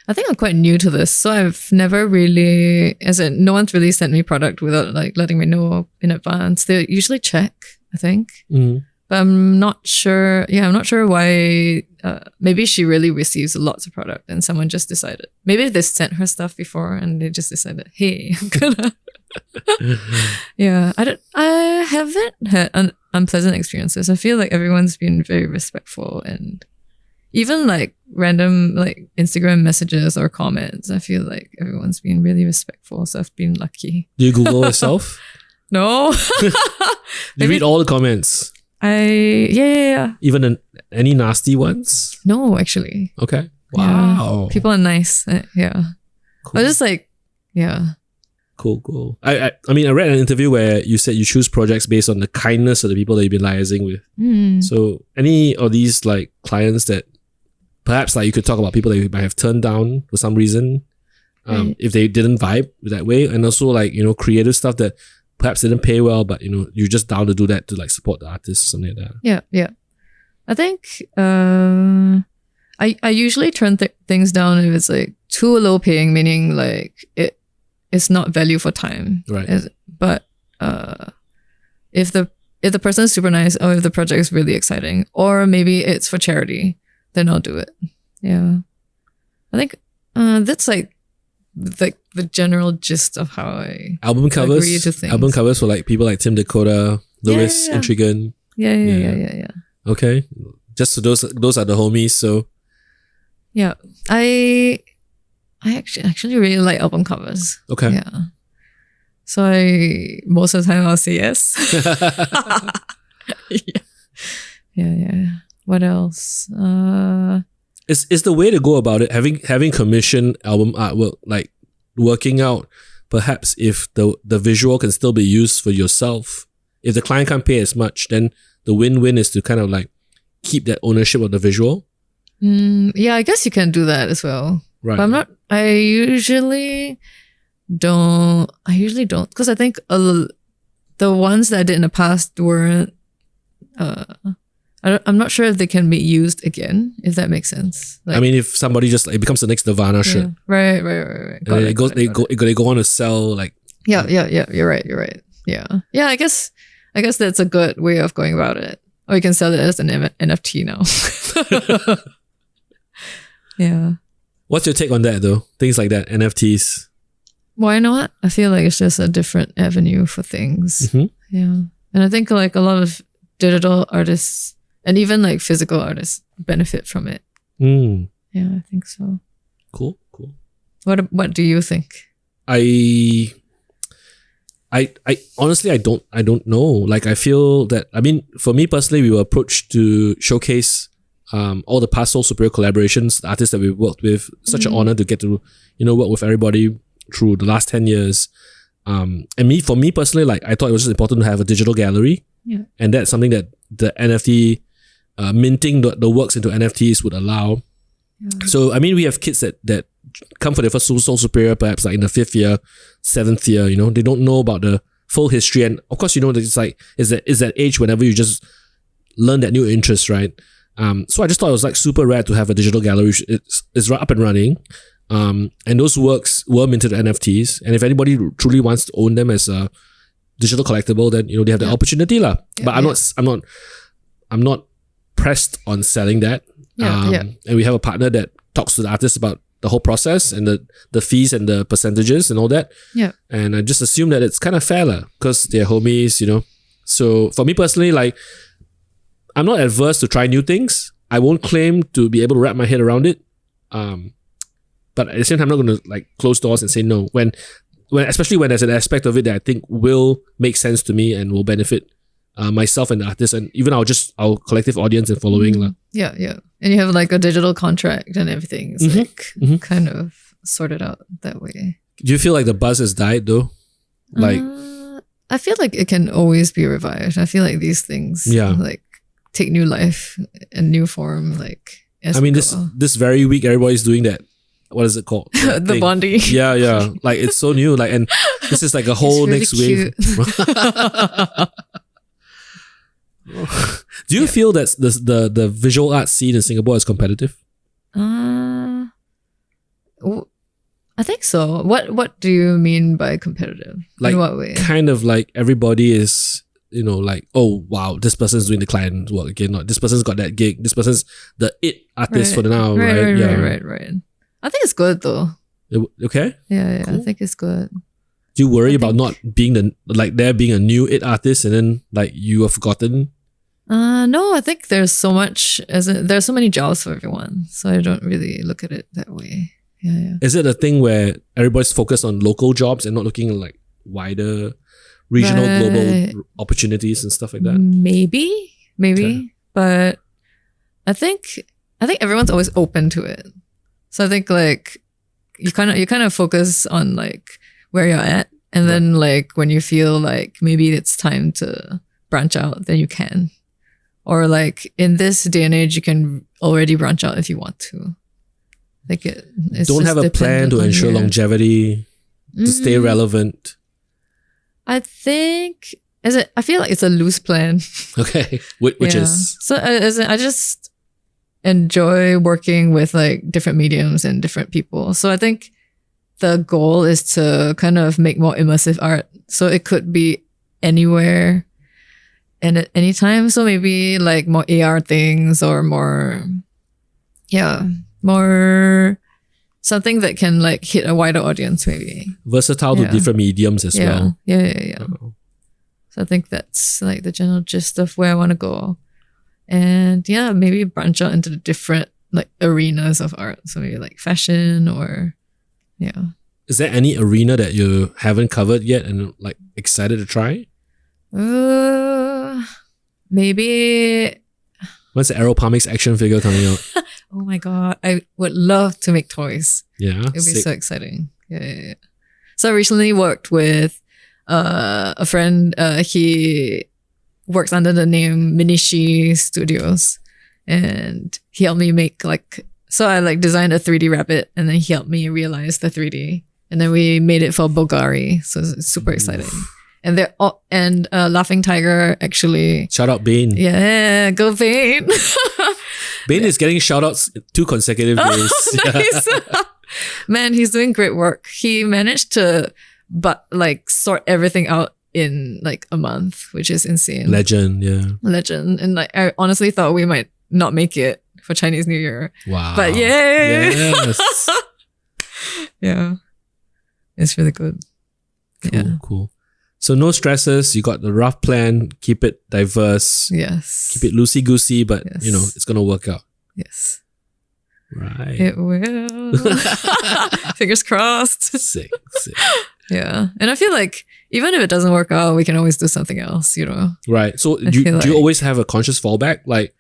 I think I'm quite new to this, so I've never really, no one's really sent me product without like letting me know in advance. They usually check, I think, but I'm not sure. Yeah, I'm not sure why. Maybe she really receives lots of product, and someone just decided. Maybe they sent her stuff before, and they just decided, hey, I'm gonna. Yeah, I haven't had unpleasant experiences. I feel like everyone's been very respectful, and even like random like Instagram messages or comments, I feel like everyone's been really respectful. So I've been lucky. Do you Google yourself? No. You read all the comments? Yeah. Even any nasty ones? No, actually. Okay. Wow. Yeah. People are nice. Yeah. Cool. I was just like, yeah. Cool. I mean, I read an interview where you said you choose projects based on the kindness of the people that you've been liaising with. So any of these like clients that perhaps like you could talk about people that you might have turned down for some reason, if they didn't vibe that way, and also like, creative stuff that perhaps didn't pay well, but you're just down to do that to like support the artist or something like that. Yeah. I think I usually turn things down if it's like too low paying, meaning like it's not value for time. Right. But if the person's super nice, or if the project is really exciting, or maybe it's for charity, then I'll do it. Yeah. I think that's like the general gist of how I album covers. agree to things. Album covers for like people like Tim Dakota, Lewis, Intrigan. Yeah. Okay. Just so those are the homies, so yeah. I actually really like album covers. Okay. Yeah. So most of the time I'll say yes. Yeah. What else? Is the way to go about it having commissioned album artwork, like working out perhaps if the visual can still be used for yourself. If the client can't pay as much, then the win-win is to kind of like keep that ownership of the visual. Yeah, I guess you can do that as well. Right. But I usually don't because I think the ones that I did in the past weren't I'm not sure if they can be used again, if that makes sense. Like, I mean, if somebody just it becomes the next Nirvana shirt, right. And then they go on to sell like. Yeah. You're right. Yeah. I guess that's a good way of going about it. Or you can sell it as an NFT now. Yeah. What's your take on that though? Things like that, NFTs. Why not? I feel like it's just a different avenue for things. Mm-hmm. Yeah. And I think like a lot of digital artists and even like physical artists benefit from it. Yeah, I think so. Cool. What do you think? I honestly I don't know. Like I feel that, I mean, for me personally, we were approached to showcase all the past Soul Superior collaborations, the artists that we've worked with. Such an honor to get to, work with everybody through the last 10 years. And for me personally, like I thought it was just important to have a digital gallery. Yeah. And that's something that the NFT, minting the works into NFTs would allow. Yeah. So, I mean, we have kids that come for their first Soul Superior, perhaps like in the 5th year, 7th year, they don't know about the full history. And of course, it's like, is that age whenever you just learn that new interest, right? So I just thought it was like super rare to have a digital gallery. It's up and running. And those works were minted NFTs. And if anybody truly wants to own them as a digital collectible, then, they have the opportunity lah. Yeah, but I'm not pressed on selling that. And we have a partner that talks to the artists about the whole process and the fees and the percentages and all that. Yeah. And I just assume that it's kind of fair lah, because they're homies, So for me personally, like, I'm not adverse to try new things. I won't claim to be able to wrap my head around it. But at the same time, I'm not going to like close doors and say no. When especially when there's an aspect of it that I think will make sense to me and will benefit myself and the artist and even our collective audience and following. Yeah, yeah. And you have like a digital contract and everything. It's kind of sorted out that way. Do you feel like the buzz has died though? Like, I feel like it can always be revived. I feel like these things like take new life and new form. Like, I mean, this very week, everybody's doing that. What is it called? The bonding. Yeah. Like, it's so new. Like, and this is like a whole really next wave. Do you feel that the visual art scene in Singapore is competitive? I think so. What do you mean by competitive? Like, in what way? Kind of like everybody is, like, oh wow, this person's doing the client work again. Not this person's got that gig. This person's the it artist for the now, right? Right. I think it's good though. Okay. Yeah. Cool. I think it's good. Do you worry about not being there being a new it artist and then like you are forgotten? No, I think there's so much there's so many jobs for everyone. So I don't really look at it that way. Yeah. Is it a thing where everybody's focused on local jobs and not looking at like wider regional, global opportunities and stuff like that? Maybe. Okay. But I think everyone's always open to it. So I think like you kind of focus on like where you're at, and then like when you feel like maybe it's time to branch out, then you can. Or like in this day and age, you can already branch out if you want to. Like it's don't have a plan to ensure longevity, to stay relevant. I think I feel like it's a loose plan. Okay, which is so I just enjoy working with like different mediums and different people. So I think the goal is to kind of make more immersive art. So it could be anywhere and at any time. So maybe like more AR things or more something that can like hit a wider audience maybe. Versatile to different mediums as well. Yeah. Oh. So I think that's like the general gist of where I want to go. And maybe branch out into the different like arenas of art. So maybe like fashion or Is there any arena that you haven't covered yet and like excited to try? Maybe. When's the Aeropalmics action figure coming out? Oh my god, I would love to make toys. Yeah, it'd be so exciting. Yeah. So I recently worked with a friend. He works under the name Minishi Studios, and he helped me make so I designed a 3D rabbit, and then he helped me realize the 3D, and then we made it for Bulgari. So it's super exciting. And they're all, and Laughing Tiger actually. Shout out Bane. Yeah, go Bane. Bane is getting shout outs 2 consecutive days. Nice. Man, he's doing great work. He managed to sort everything out in a month, which is insane. Legend. And I honestly thought we might not make it for Chinese New Year. Wow. But yay! Yes. Yeah. It's really good. Cool. So no stresses. You got the rough plan. Keep it diverse. Yes. Keep it loosey-goosey, but it's going to work out. Yes. Right. It will. Fingers crossed. Sick. Yeah. And I feel like even if it doesn't work out, we can always do something else, Right. So do you always have a conscious fallback? Like,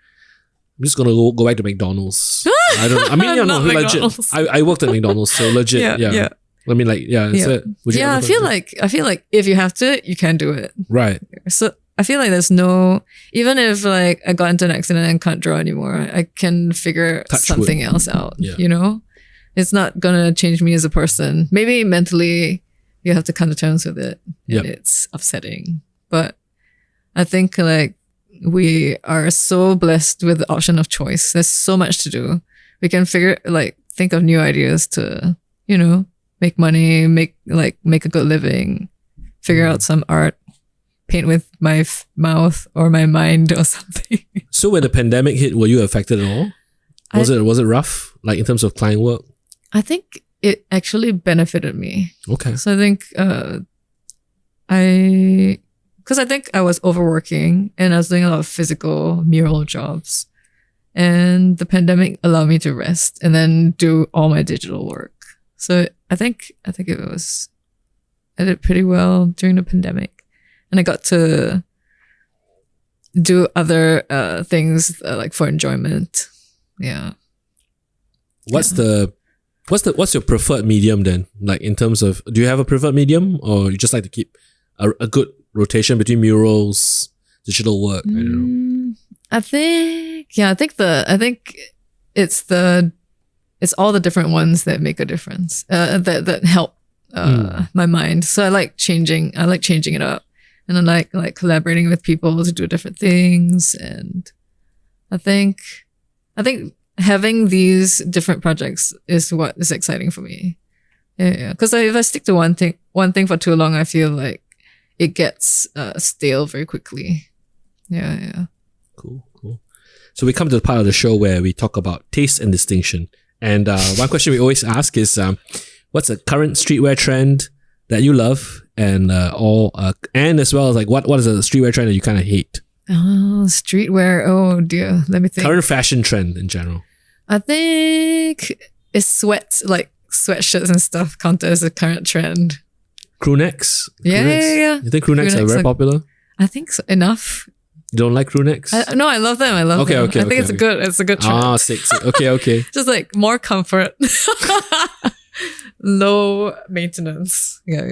I'm just gonna go back to McDonald's. I don't. I mean, Not legit. McDonald's. I worked at McDonald's, so legit. Yeah. I mean, like, is it? Would you I ever feel consider- like if you have to, you can do it. right. So I feel like there's no, even if like I got into an accident and can't draw anymore, I can figure Touch something wood. else out. Yeah. You know, it's not gonna change me as a person. Maybe mentally, you have to come to terms with it, and Yep. it's upsetting. But I think like we are so blessed with the option of choice. There's so much to do. We can think of new ideas to, make money, make a good living, figure out some art, paint with my mouth or my mind or something. So when the pandemic hit, were you affected at all? Was it rough? Like in terms of client work? I think it actually benefited me. Okay. So I think I think I was overworking and I was doing a lot of physical mural jobs. And the pandemic allowed me to rest and then do all my digital work. So I think I did pretty well during the pandemic. And I got to do other things like for enjoyment. Yeah. What's your preferred medium then? Like in terms of, do you have a preferred medium, or you just like to keep a good rotation between murals, digital work? I don't know. I think it's all the different ones that make a difference. That help my mind. So I like changing it up, and I like collaborating with people to do different things. And I think having these different projects is what is exciting for me. Yeah. Because if I stick to one thing for too long, I feel like it gets stale very quickly. Yeah. Cool. So we come to the part of the show where we talk about taste and distinction. And one question we always ask is, what's a current streetwear trend that you love, and and as well as like what is a streetwear trend that you kind of hate? Oh, streetwear. Oh dear. Let me think. Current fashion trend in general. I think it's sweatshirts and stuff count as a current trend. Crew necks? Yeah. You think crew necks are very popular? I think so. Enough. You don't like crew necks? No, I love them. Okay, them. okay, I think okay. it's a good trend. Ah, sick. Okay. Just like more comfort. Low maintenance. Yeah.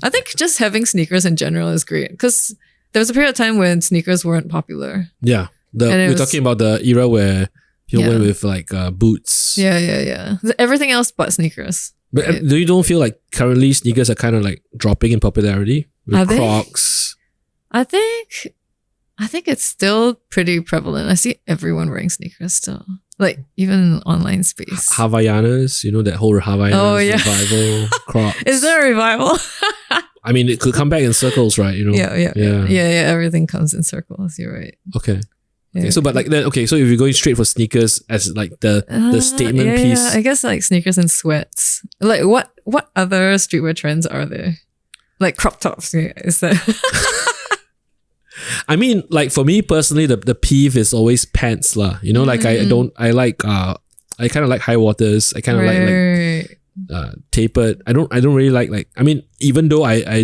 I think just having sneakers in general is great, because there was a period of time when sneakers weren't popular. Yeah. We're talking about the era where people went with like boots. Yeah. Everything else but sneakers. But Right. do you don't feel like currently sneakers are kind of like dropping in popularity with Are they? Crocs? I think it's still pretty prevalent. I see everyone wearing sneakers still. Like even in the online space. Havaianas, that whole Havaianas revival. Crocs. Is there a revival? I mean, it could come back in circles, right? Yeah. Everything comes in circles. You're right. Okay. Yeah. Okay, so but like then, so if you're going straight for sneakers as like the statement piece, Yeah, I guess like sneakers and sweats. Like what other streetwear trends are there? Like crop tops. Yeah, is that? I mean, like for me personally, the peeve is always pants lah. Like I kind of like high waters. I kind of like tapered. I don't really like. I mean, even though I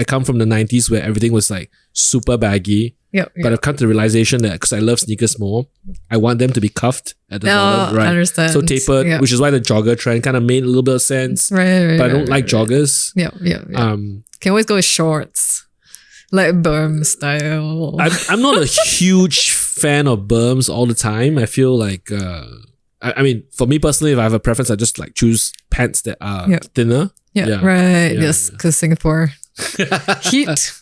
come from the 90s where everything was like super baggy. Yep. But I've come to the realization that because I love sneakers more, I want them to be cuffed at the bottom, right? I understand. So tapered, which is why the jogger trend kind of made a little bit of sense. Right. But I don't like joggers. Yeah. Can always go with shorts, like berm style. I'm not a huge fan of berms all the time. I feel like, I mean, for me personally, if I have a preference, I just like choose pants that are thinner. Yeah. Right. Yeah, Yes, because Singapore heat.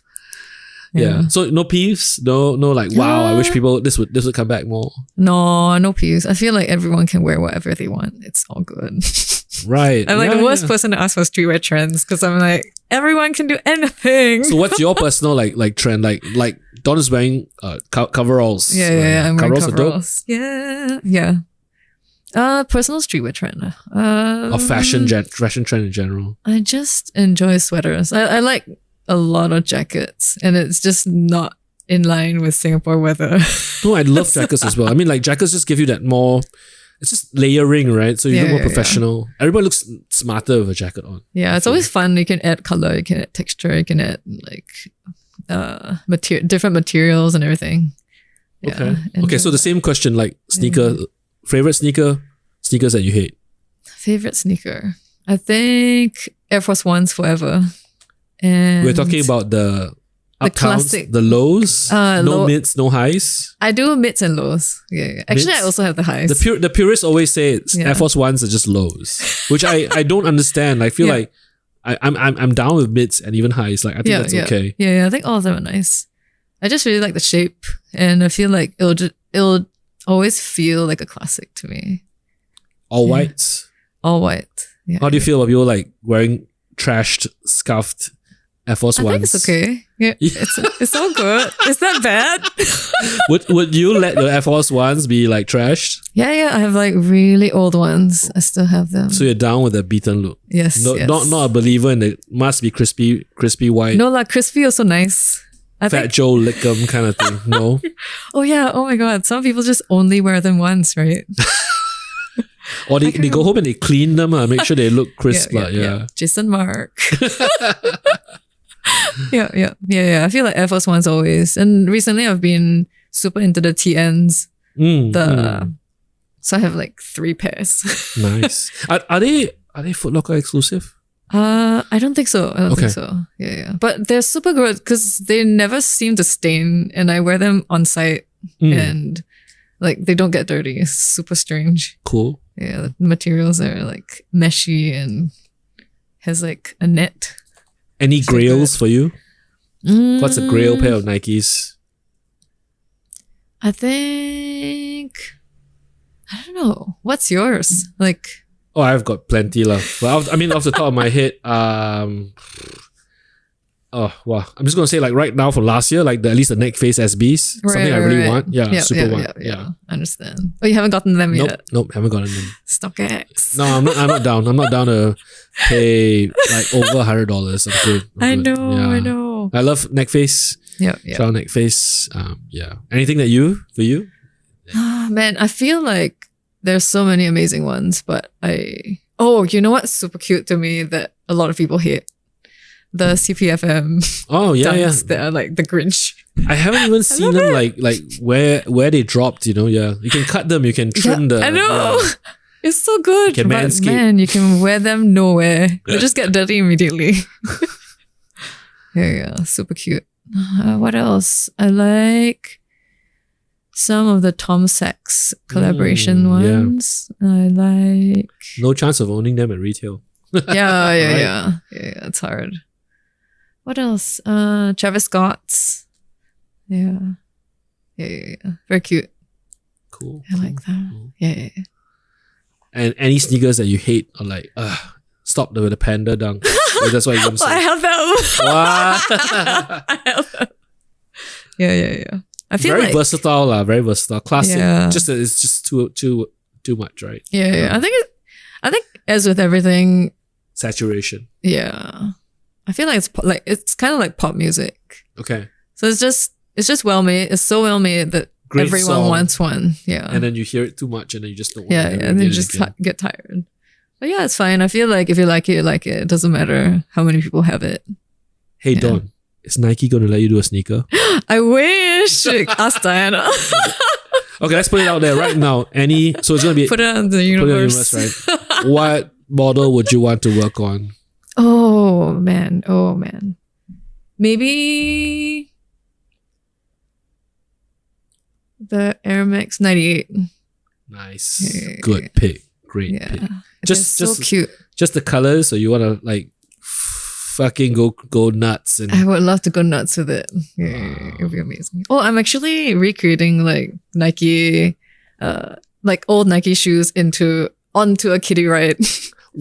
Yeah. So no peeves, no like wow. I wish people this would come back more. No peeves. I feel like everyone can wear whatever they want. It's all good. Right. I'm like the worst person to ask for streetwear trends, because I'm like, everyone can do anything. So what's your personal like trend? Like Don is wearing coveralls. Yeah. I'm wearing coveralls. Are dope. coveralls. Yeah. Personal streetwear trend. Or fashion trend in general. I just enjoy sweaters. I like a lot of jackets, and it's just not in line with Singapore weather. No, I love jackets as well. I mean, like jackets just give you that more. It's just layering, right? So you look more professional. Everybody looks smarter with a jacket on. Yeah, it's always fun. You can add color, you can add texture, you can add like different materials and everything. Yeah, Okay. and Okay, so the same question, like favorite sneakers that you hate. favorite sneaker. I think Air Force Ones forever. And We're talking about the uptowns, classic- the lows, no low- mids, no highs. I do mids and lows. Yeah. Actually, Mids? I also have the highs. The purists always say it's Yeah. Air Force Ones are just lows, which I don't understand. I feel Yeah. like I'm down with mids and even highs. Like I think that's okay. Yeah, I think all of them are nice. I just really like the shape, and I feel like it'll always feel like a classic to me. All whites. All white. Yeah. How do you feel about people like wearing trashed, scuffed Air Force I Ones? think it's okay. Yeah, it's all good. Is that bad? Would you let your Air Force Ones be like trashed? Yeah. I have like really old ones. I still have them. So you're down with the beaten look? Yes. No, yes. not a believer in the must be crispy white. No, like crispy also nice. I Fat think. Joe Lickum kind of thing. No. Oh yeah. Oh my god. Some people just only wear them once, right? Or they go home and they clean them, make sure they look crisp. Yeah. Jason Mark. Yeah. I feel like Air Force One's always. And recently I've been super into the TNs. So I have like 3 pairs. Nice. Are they Foot Locker exclusive? I don't think so. I don't Okay. think so. Yeah. But they're super good because they never seem to stain, and I wear them on site and like they don't get dirty. It's super strange. Cool. Yeah, the materials are like meshy and has like a net. Any grails for you? What's a grail pair of Nikes? I think I don't know. What's yours? Like Oh, I've got plenty lah. But off the top of my head, oh wow, I'm just gonna say like right now for last year, like at least the neck face SBs, something I really want. Yeah, super want. Yeah. I understand. Oh, you haven't gotten them yet. Nope, haven't gotten them. StockX. No, I'm not down. I'm not down to pay like over $100. I'm good. I I'm good. I know. I love neck face. Yeah. Trial neck face. Yeah. Anything for you? Ah, man, I feel like there's so many amazing ones, but you know what's super cute to me that a lot of people hate? The CPFM Oh yeah, dunks that are like the Grinch. I haven't even seen them like where they dropped. Yeah, you can cut them. You can trim I know. yeah. It's so good. You can But manscape. man, you can wear them nowhere. They just get dirty immediately. Yeah, super cute. What else? I like some of the Tom Sachs collaboration yeah. ones. I like. No chance of owning them at retail. Yeah. It's hard. What else? Travis Scott's. Yeah. Very cute. Cool. I like that. Cool. Yeah. And any sneakers that you hate or like, stop with the panda dunk. Like, that's what you're gonna say. I have them. Wow. I have them. Yeah. I feel Very like versatile, lah. Very versatile. Classic. Yeah. Just that it's just too much, right? Yeah. I think as with everything, Saturation. yeah. I feel like it's kind of like pop music. Okay. So it's just well made. It's so well made that Great everyone song. wants one. Yeah. And then you hear it too much, and then you just don't want yeah, to ever and then get just it again. get tired. But yeah, it's fine. I feel like if you like it, you like it. It doesn't matter how many people have it. Hey Yeah. Don, is Nike going to let you do a sneaker? I wish. Ask Diana. Okay, let's put it out there right now. So it's going to be Put it on the put it on the universe. universe, right? What model would you want to work on? Oh man. Maybe the Aeropalmics 98. Nice. Yeah. Good pick. Great Yeah. pick. Just so cute. Just the colors, or you want to like fucking go nuts and I would love to go nuts with it. Yeah, it'd be amazing. Oh, I'm actually recreating like Nike, like old Nike shoes onto a kiddie ride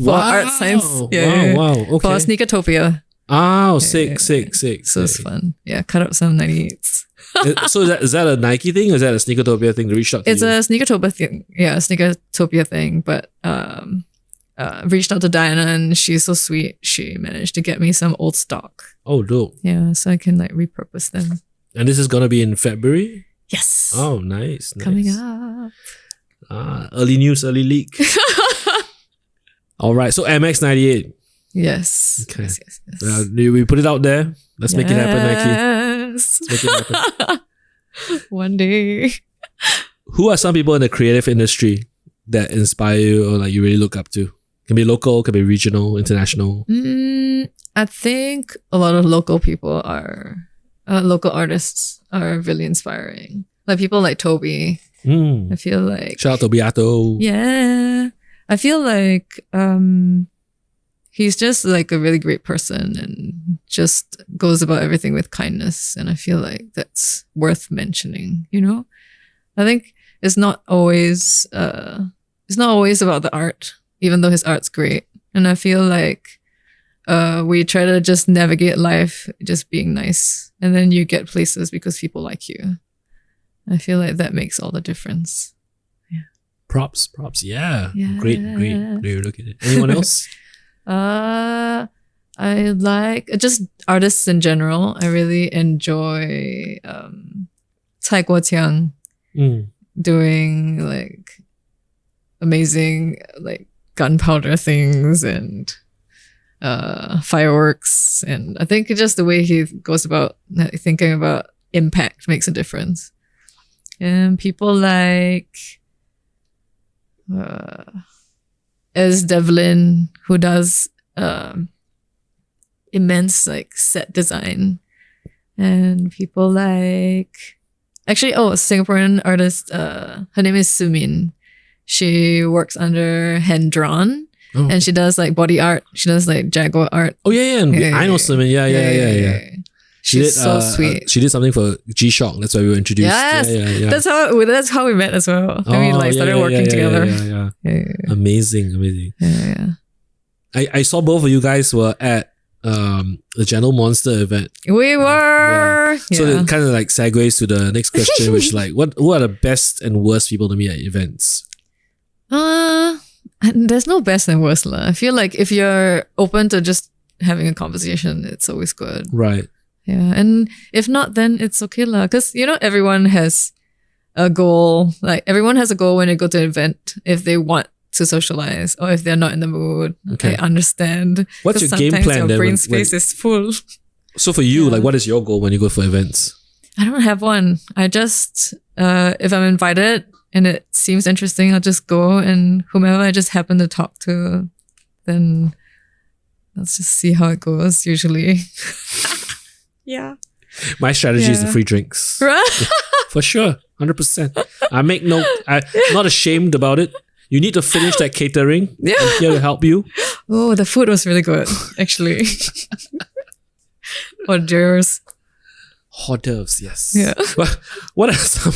for art science. Wow. Okay. For Sneakertopia. Oh, sick. So it's fun. Yeah, cut up some 98s. So is that a Nike thing, or is that a Sneakertopia thing to reach out to It's you? a Sneakertopia thing. Yeah, Sneakertopia thing. But reached out to Diana, and she's so sweet. She managed to get me some old stock. Oh, dope. Yeah, so I can like repurpose them. And this is gonna be in February? Yes. Oh, nice. Coming up. Early news, early leak. All right. So MX98. Yes. Okay. Yes. We put it out there. Let's make it happen, Nike. Yes. Let's make it happen. One day. Who are some people in the creative industry that inspire you or like you really look up to? Can be local, can be regional, international. I think a lot of local people are, local artists are really inspiring. Like people like Toby. I feel like. Shout out to Beato. Yeah. I feel like he's just like a really great person and just goes about everything with kindness. And I feel like that's worth mentioning, you know? I think it's not always about the art, even though his art's great. And I feel like we try to just navigate life just being nice. And then you get places because people like you. I feel like that makes all the difference. Props. Yeah. Great. Look at it. Anyone else? I like just artists in general. I really enjoy Cai Guoqiang doing like amazing like gunpowder things and fireworks, and I think just the way he goes about thinking about impact makes a difference. And people like as Devlin, who does immense like set design, and people like a Singaporean artist, her name is Sumin. She works under Hand Drawn, and she does like body art. She does like Jaguar art. Oh yeah. I know Sumin. Yeah. She's so sweet. She did something for G-Shock. That's why we were introduced. Yes, yeah. That's how we met as well. And we like started working together. Yeah. Amazing. Yeah. I saw both of you guys were at the Gentle Monster event. We were. Yeah. So it kind of like segues to the next question, which is like, who are the best and worst people to meet at events? There's no best and worst lah. I feel like if you're open to just having a conversation, it's always good. Right. Yeah, and if not, then it's okay lah. Because everyone has a goal. Like everyone has a goal when they go to an event. If they want to socialize or if they're not in the mood, I understand. What's your game plan? Your brain space is full. So for you, like, what is your goal when you go for events? I don't have one. I just if I'm invited and it seems interesting, I'll just go, and whomever I just happen to talk to, then let's just see how it goes. Usually. Yeah. My strategy is the free drinks. Right? For sure. 100%. I'm not ashamed about it. You need to finish that catering. Yeah. I'm here to help you. Oh, the food was really good, actually. Hors d'oeuvres. Hors d'oeuvres, yes. Yeah. What are some,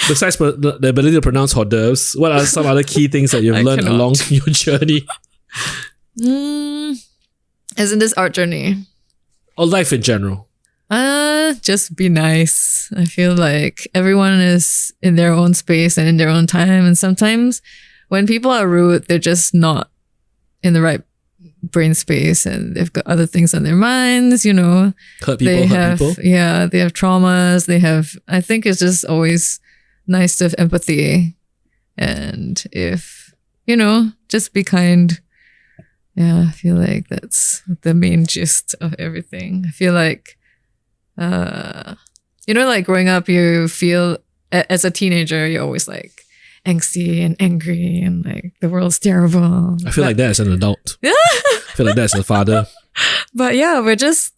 besides the ability to pronounce hors d'oeuvres, what are some other key things that you've learned along your journey? As in this art journey? Or life in general? Just be nice. I feel like everyone is in their own space and in their own time. And sometimes when people are rude, they're just not in the right brain space and they've got other things on their minds, Hurt people. Yeah, they have traumas. I think it's just always nice to have empathy. And if, just be kind. Yeah, I feel like that's the main gist of everything. I feel like, like growing up, you feel, as a teenager, you're always like angsty and angry and like the world's terrible. I feel like that as an adult. Yeah. I feel like that as a father. But yeah, we're just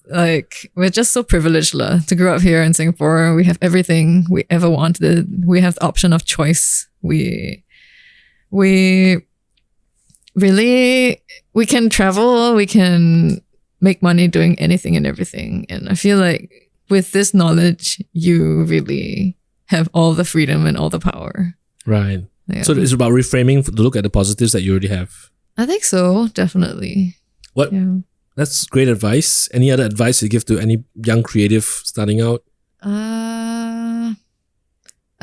so privileged to grow up here in Singapore. We have everything we ever wanted. We have the option of choice. We can travel, we can make money doing anything and everything. And I feel like with this knowledge, you really have all the freedom and all the power. Right. Yeah. So it's about reframing to look at the positives that you already have. I think so, definitely. What? Yeah. That's great advice. Any other advice you give to any young creative starting out? I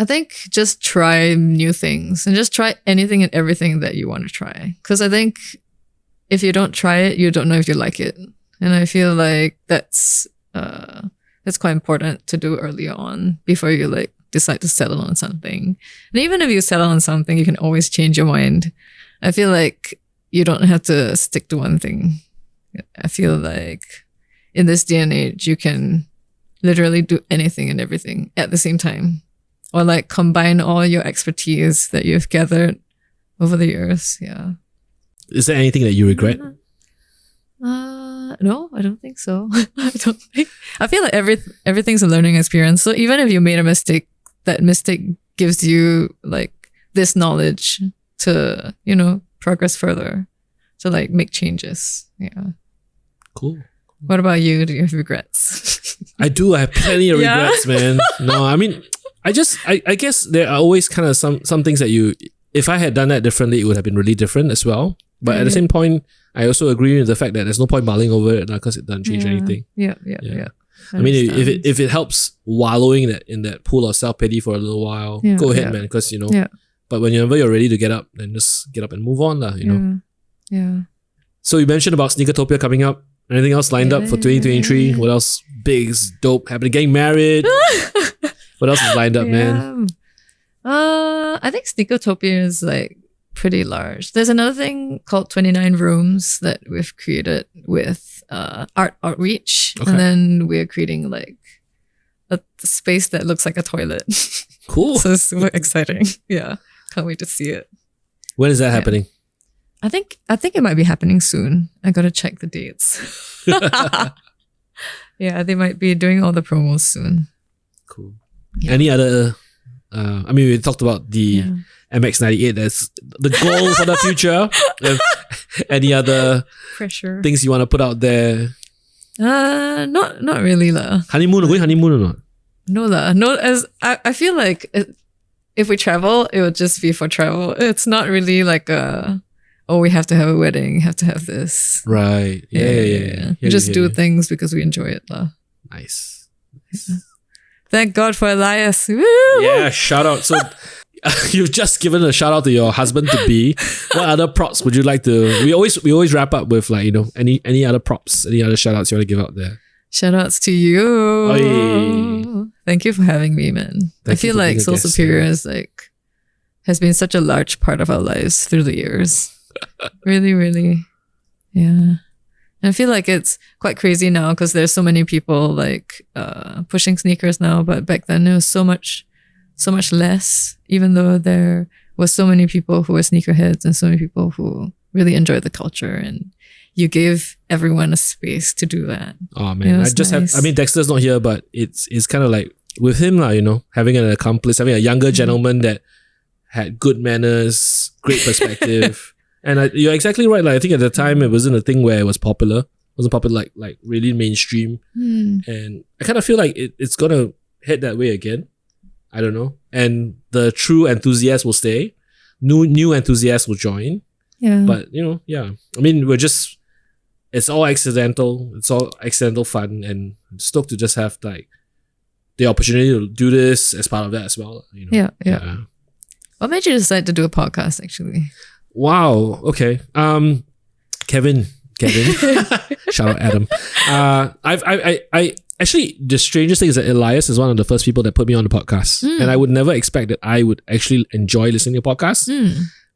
think just try new things and just try anything and everything that you want to try. Because I think if you don't try it, you don't know if you like it. And I feel like that's quite important to do earlier on before you like decide to settle on something. And even if you settle on something, you can always change your mind. I feel like you don't have to stick to one thing. I feel like in this day and age, you can literally do anything and everything at the same time, or like combine all your expertise that you've gathered over the years. Yeah. Is there anything that you regret? No, I don't think so. I feel like everything's a learning experience. So even if you made a mistake, that mistake gives you like this knowledge to, progress further, to like make changes. Yeah. Cool. What about you? Do you have regrets? I do. I have plenty of regrets, man. No, I mean, I guess there are always kind of some things that if I had done that differently, it would have been really different as well. But at the same point, I also agree with the fact that there's no point mulling over it because it doesn't change anything. Yeah. I mean, if it helps wallowing in that pool of self-pity for a little while, go ahead, man. Because, but whenever you're ready to get up, then just get up and move on, you know. Yeah. So you mentioned about Sneakertopia coming up. Anything else lined up for 2023? What else big is dope happening? Getting married? What else is lined up, man? I think Sneakertopia is like pretty large. There's another thing called 29 Rooms that we've created with Art Outreach. Okay. And then we're creating like a space that looks like a toilet. Cool. So it's super exciting. Yeah. Can't wait to see it. When is that happening? I think it might be happening soon. I gotta check the dates. Yeah, they might be doing all the promos soon. Cool. Yeah. Any other I mean, we talked about the MX-98. That's the goal for the future. Any other pressure things you want to put out there? Not really lah. Honeymoon? Are we honeymoon or not? No lah. No, as I feel like if we travel, it would just be for travel. It's not really like we have to have a wedding, have to have this. Right. Yeah. We just do things because we enjoy it lah. Nice. Thank God for Elias. Woo! Yeah, shout out. So you've just given a shout out to your husband to be. What other props would you like to? We always wrap up with like, any other props, any other shout outs you want to give out there? Shout outs to you. Oy. Thank you for having me, man. I feel like Soul Superior is like has been such a large part of our lives through the years. Really, really. Yeah. And I feel like it's quite crazy now because there's so many people like pushing sneakers now, but back then there was so much less, even though there was so many people who were sneakerheads and so many people who really enjoyed the culture, and you gave everyone a space to do that. Oh man, I just nice. Dexter's not here, but it's kind of like with him having an accomplice, having a younger gentleman that had good manners, great perspective. And you're exactly right. Like I think at the time it wasn't a thing where it was popular. It wasn't popular like really mainstream. And I kind of feel like it's gonna head that way again. I don't know. And the true enthusiasts will stay. New enthusiasts will join. Yeah. But I mean, it's all accidental. It's all accidental fun, and I'm stoked to just have like the opportunity to do this as part of that as well. Yeah. What made you decide to do a podcast actually? Wow. Okay. Kevin. Shout out Adam. I actually, the strangest thing is that Elias is one of the first people that put me on the podcast, and I would never expect that I would actually enjoy listening to podcasts.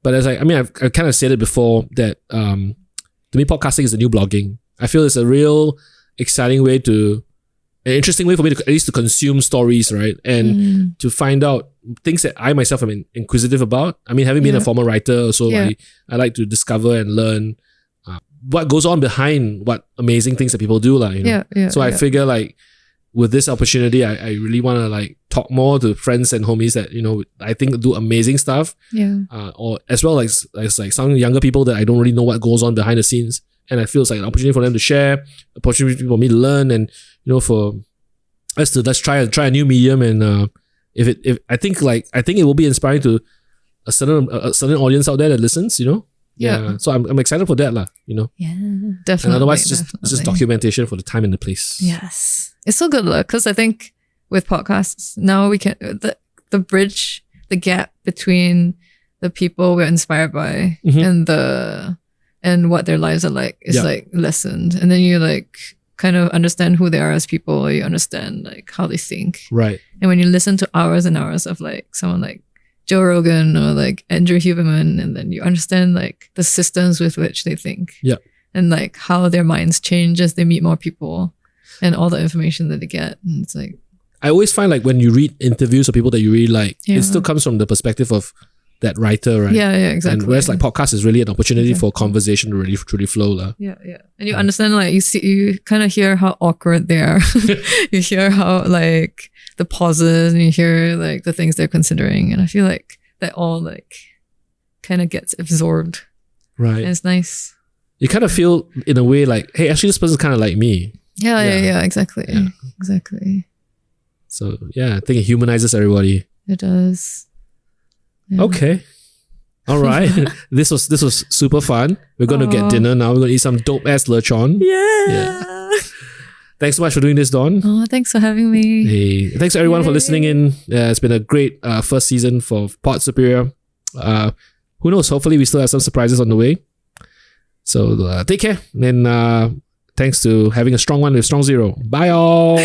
But I've kind of said it before that to me, podcasting is the new blogging. I feel it's a real exciting way an interesting way for me to at least to consume stories, right? And to find out things that I myself am inquisitive about. I mean, having been a former writer also, I like to discover and learn what goes on behind what amazing things that people do. So I figure like with this opportunity, I really want to like talk more to friends and homies that, I think do amazing stuff. Or as well as like some younger people that I don't really know what goes on behind the scenes. And I feel it's like an opportunity for them to share, opportunity for me to learn, and for us to let's try a new medium. And I think it will be inspiring to a certain audience out there that listens. So I'm excited for that, Yeah, definitely. And otherwise, just documentation for the time and the place. Yes, it's so good, because I think with podcasts now we can the bridge, the gap between the people we're inspired by and what their lives are like is like lessened, and then you like kind of understand who they are as people, or you understand like how they think, right? And when you listen to hours and hours of like someone like Joe Rogan or like Andrew Huberman, and then you understand like the systems with which they think, and like how their minds change as they meet more people. and all the information that they get. And it's like, I always find like when you read interviews of people that you really like, it still comes from the perspective of that writer, right? yeah, exactly. And whereas like podcast is really an opportunity for conversation to really truly flow. Yeah. And you understand, like, you kind of hear how awkward they are. You hear how, like, the pauses, and you hear, like, the things they're considering. And I feel like that all, like, kind of gets absorbed. Right. And it's nice. You kind of feel in a way like, hey, actually this person's kind of like me. Yeah, exactly. Yeah. Exactly. So yeah, I think it humanizes everybody. It does. Yeah. Okay. All right. This was super fun. We're going to get dinner now. We're going to eat some dope ass lechon. Yeah. Thanks so much for doing this, Dawn. Oh, thanks for having me. Hey, thanks everyone for listening in. It's been a great first season for Pod Superior. Who knows? Hopefully we still have some surprises on the way. So take care. And thanks to having a strong one with Strong Zero. Bye all.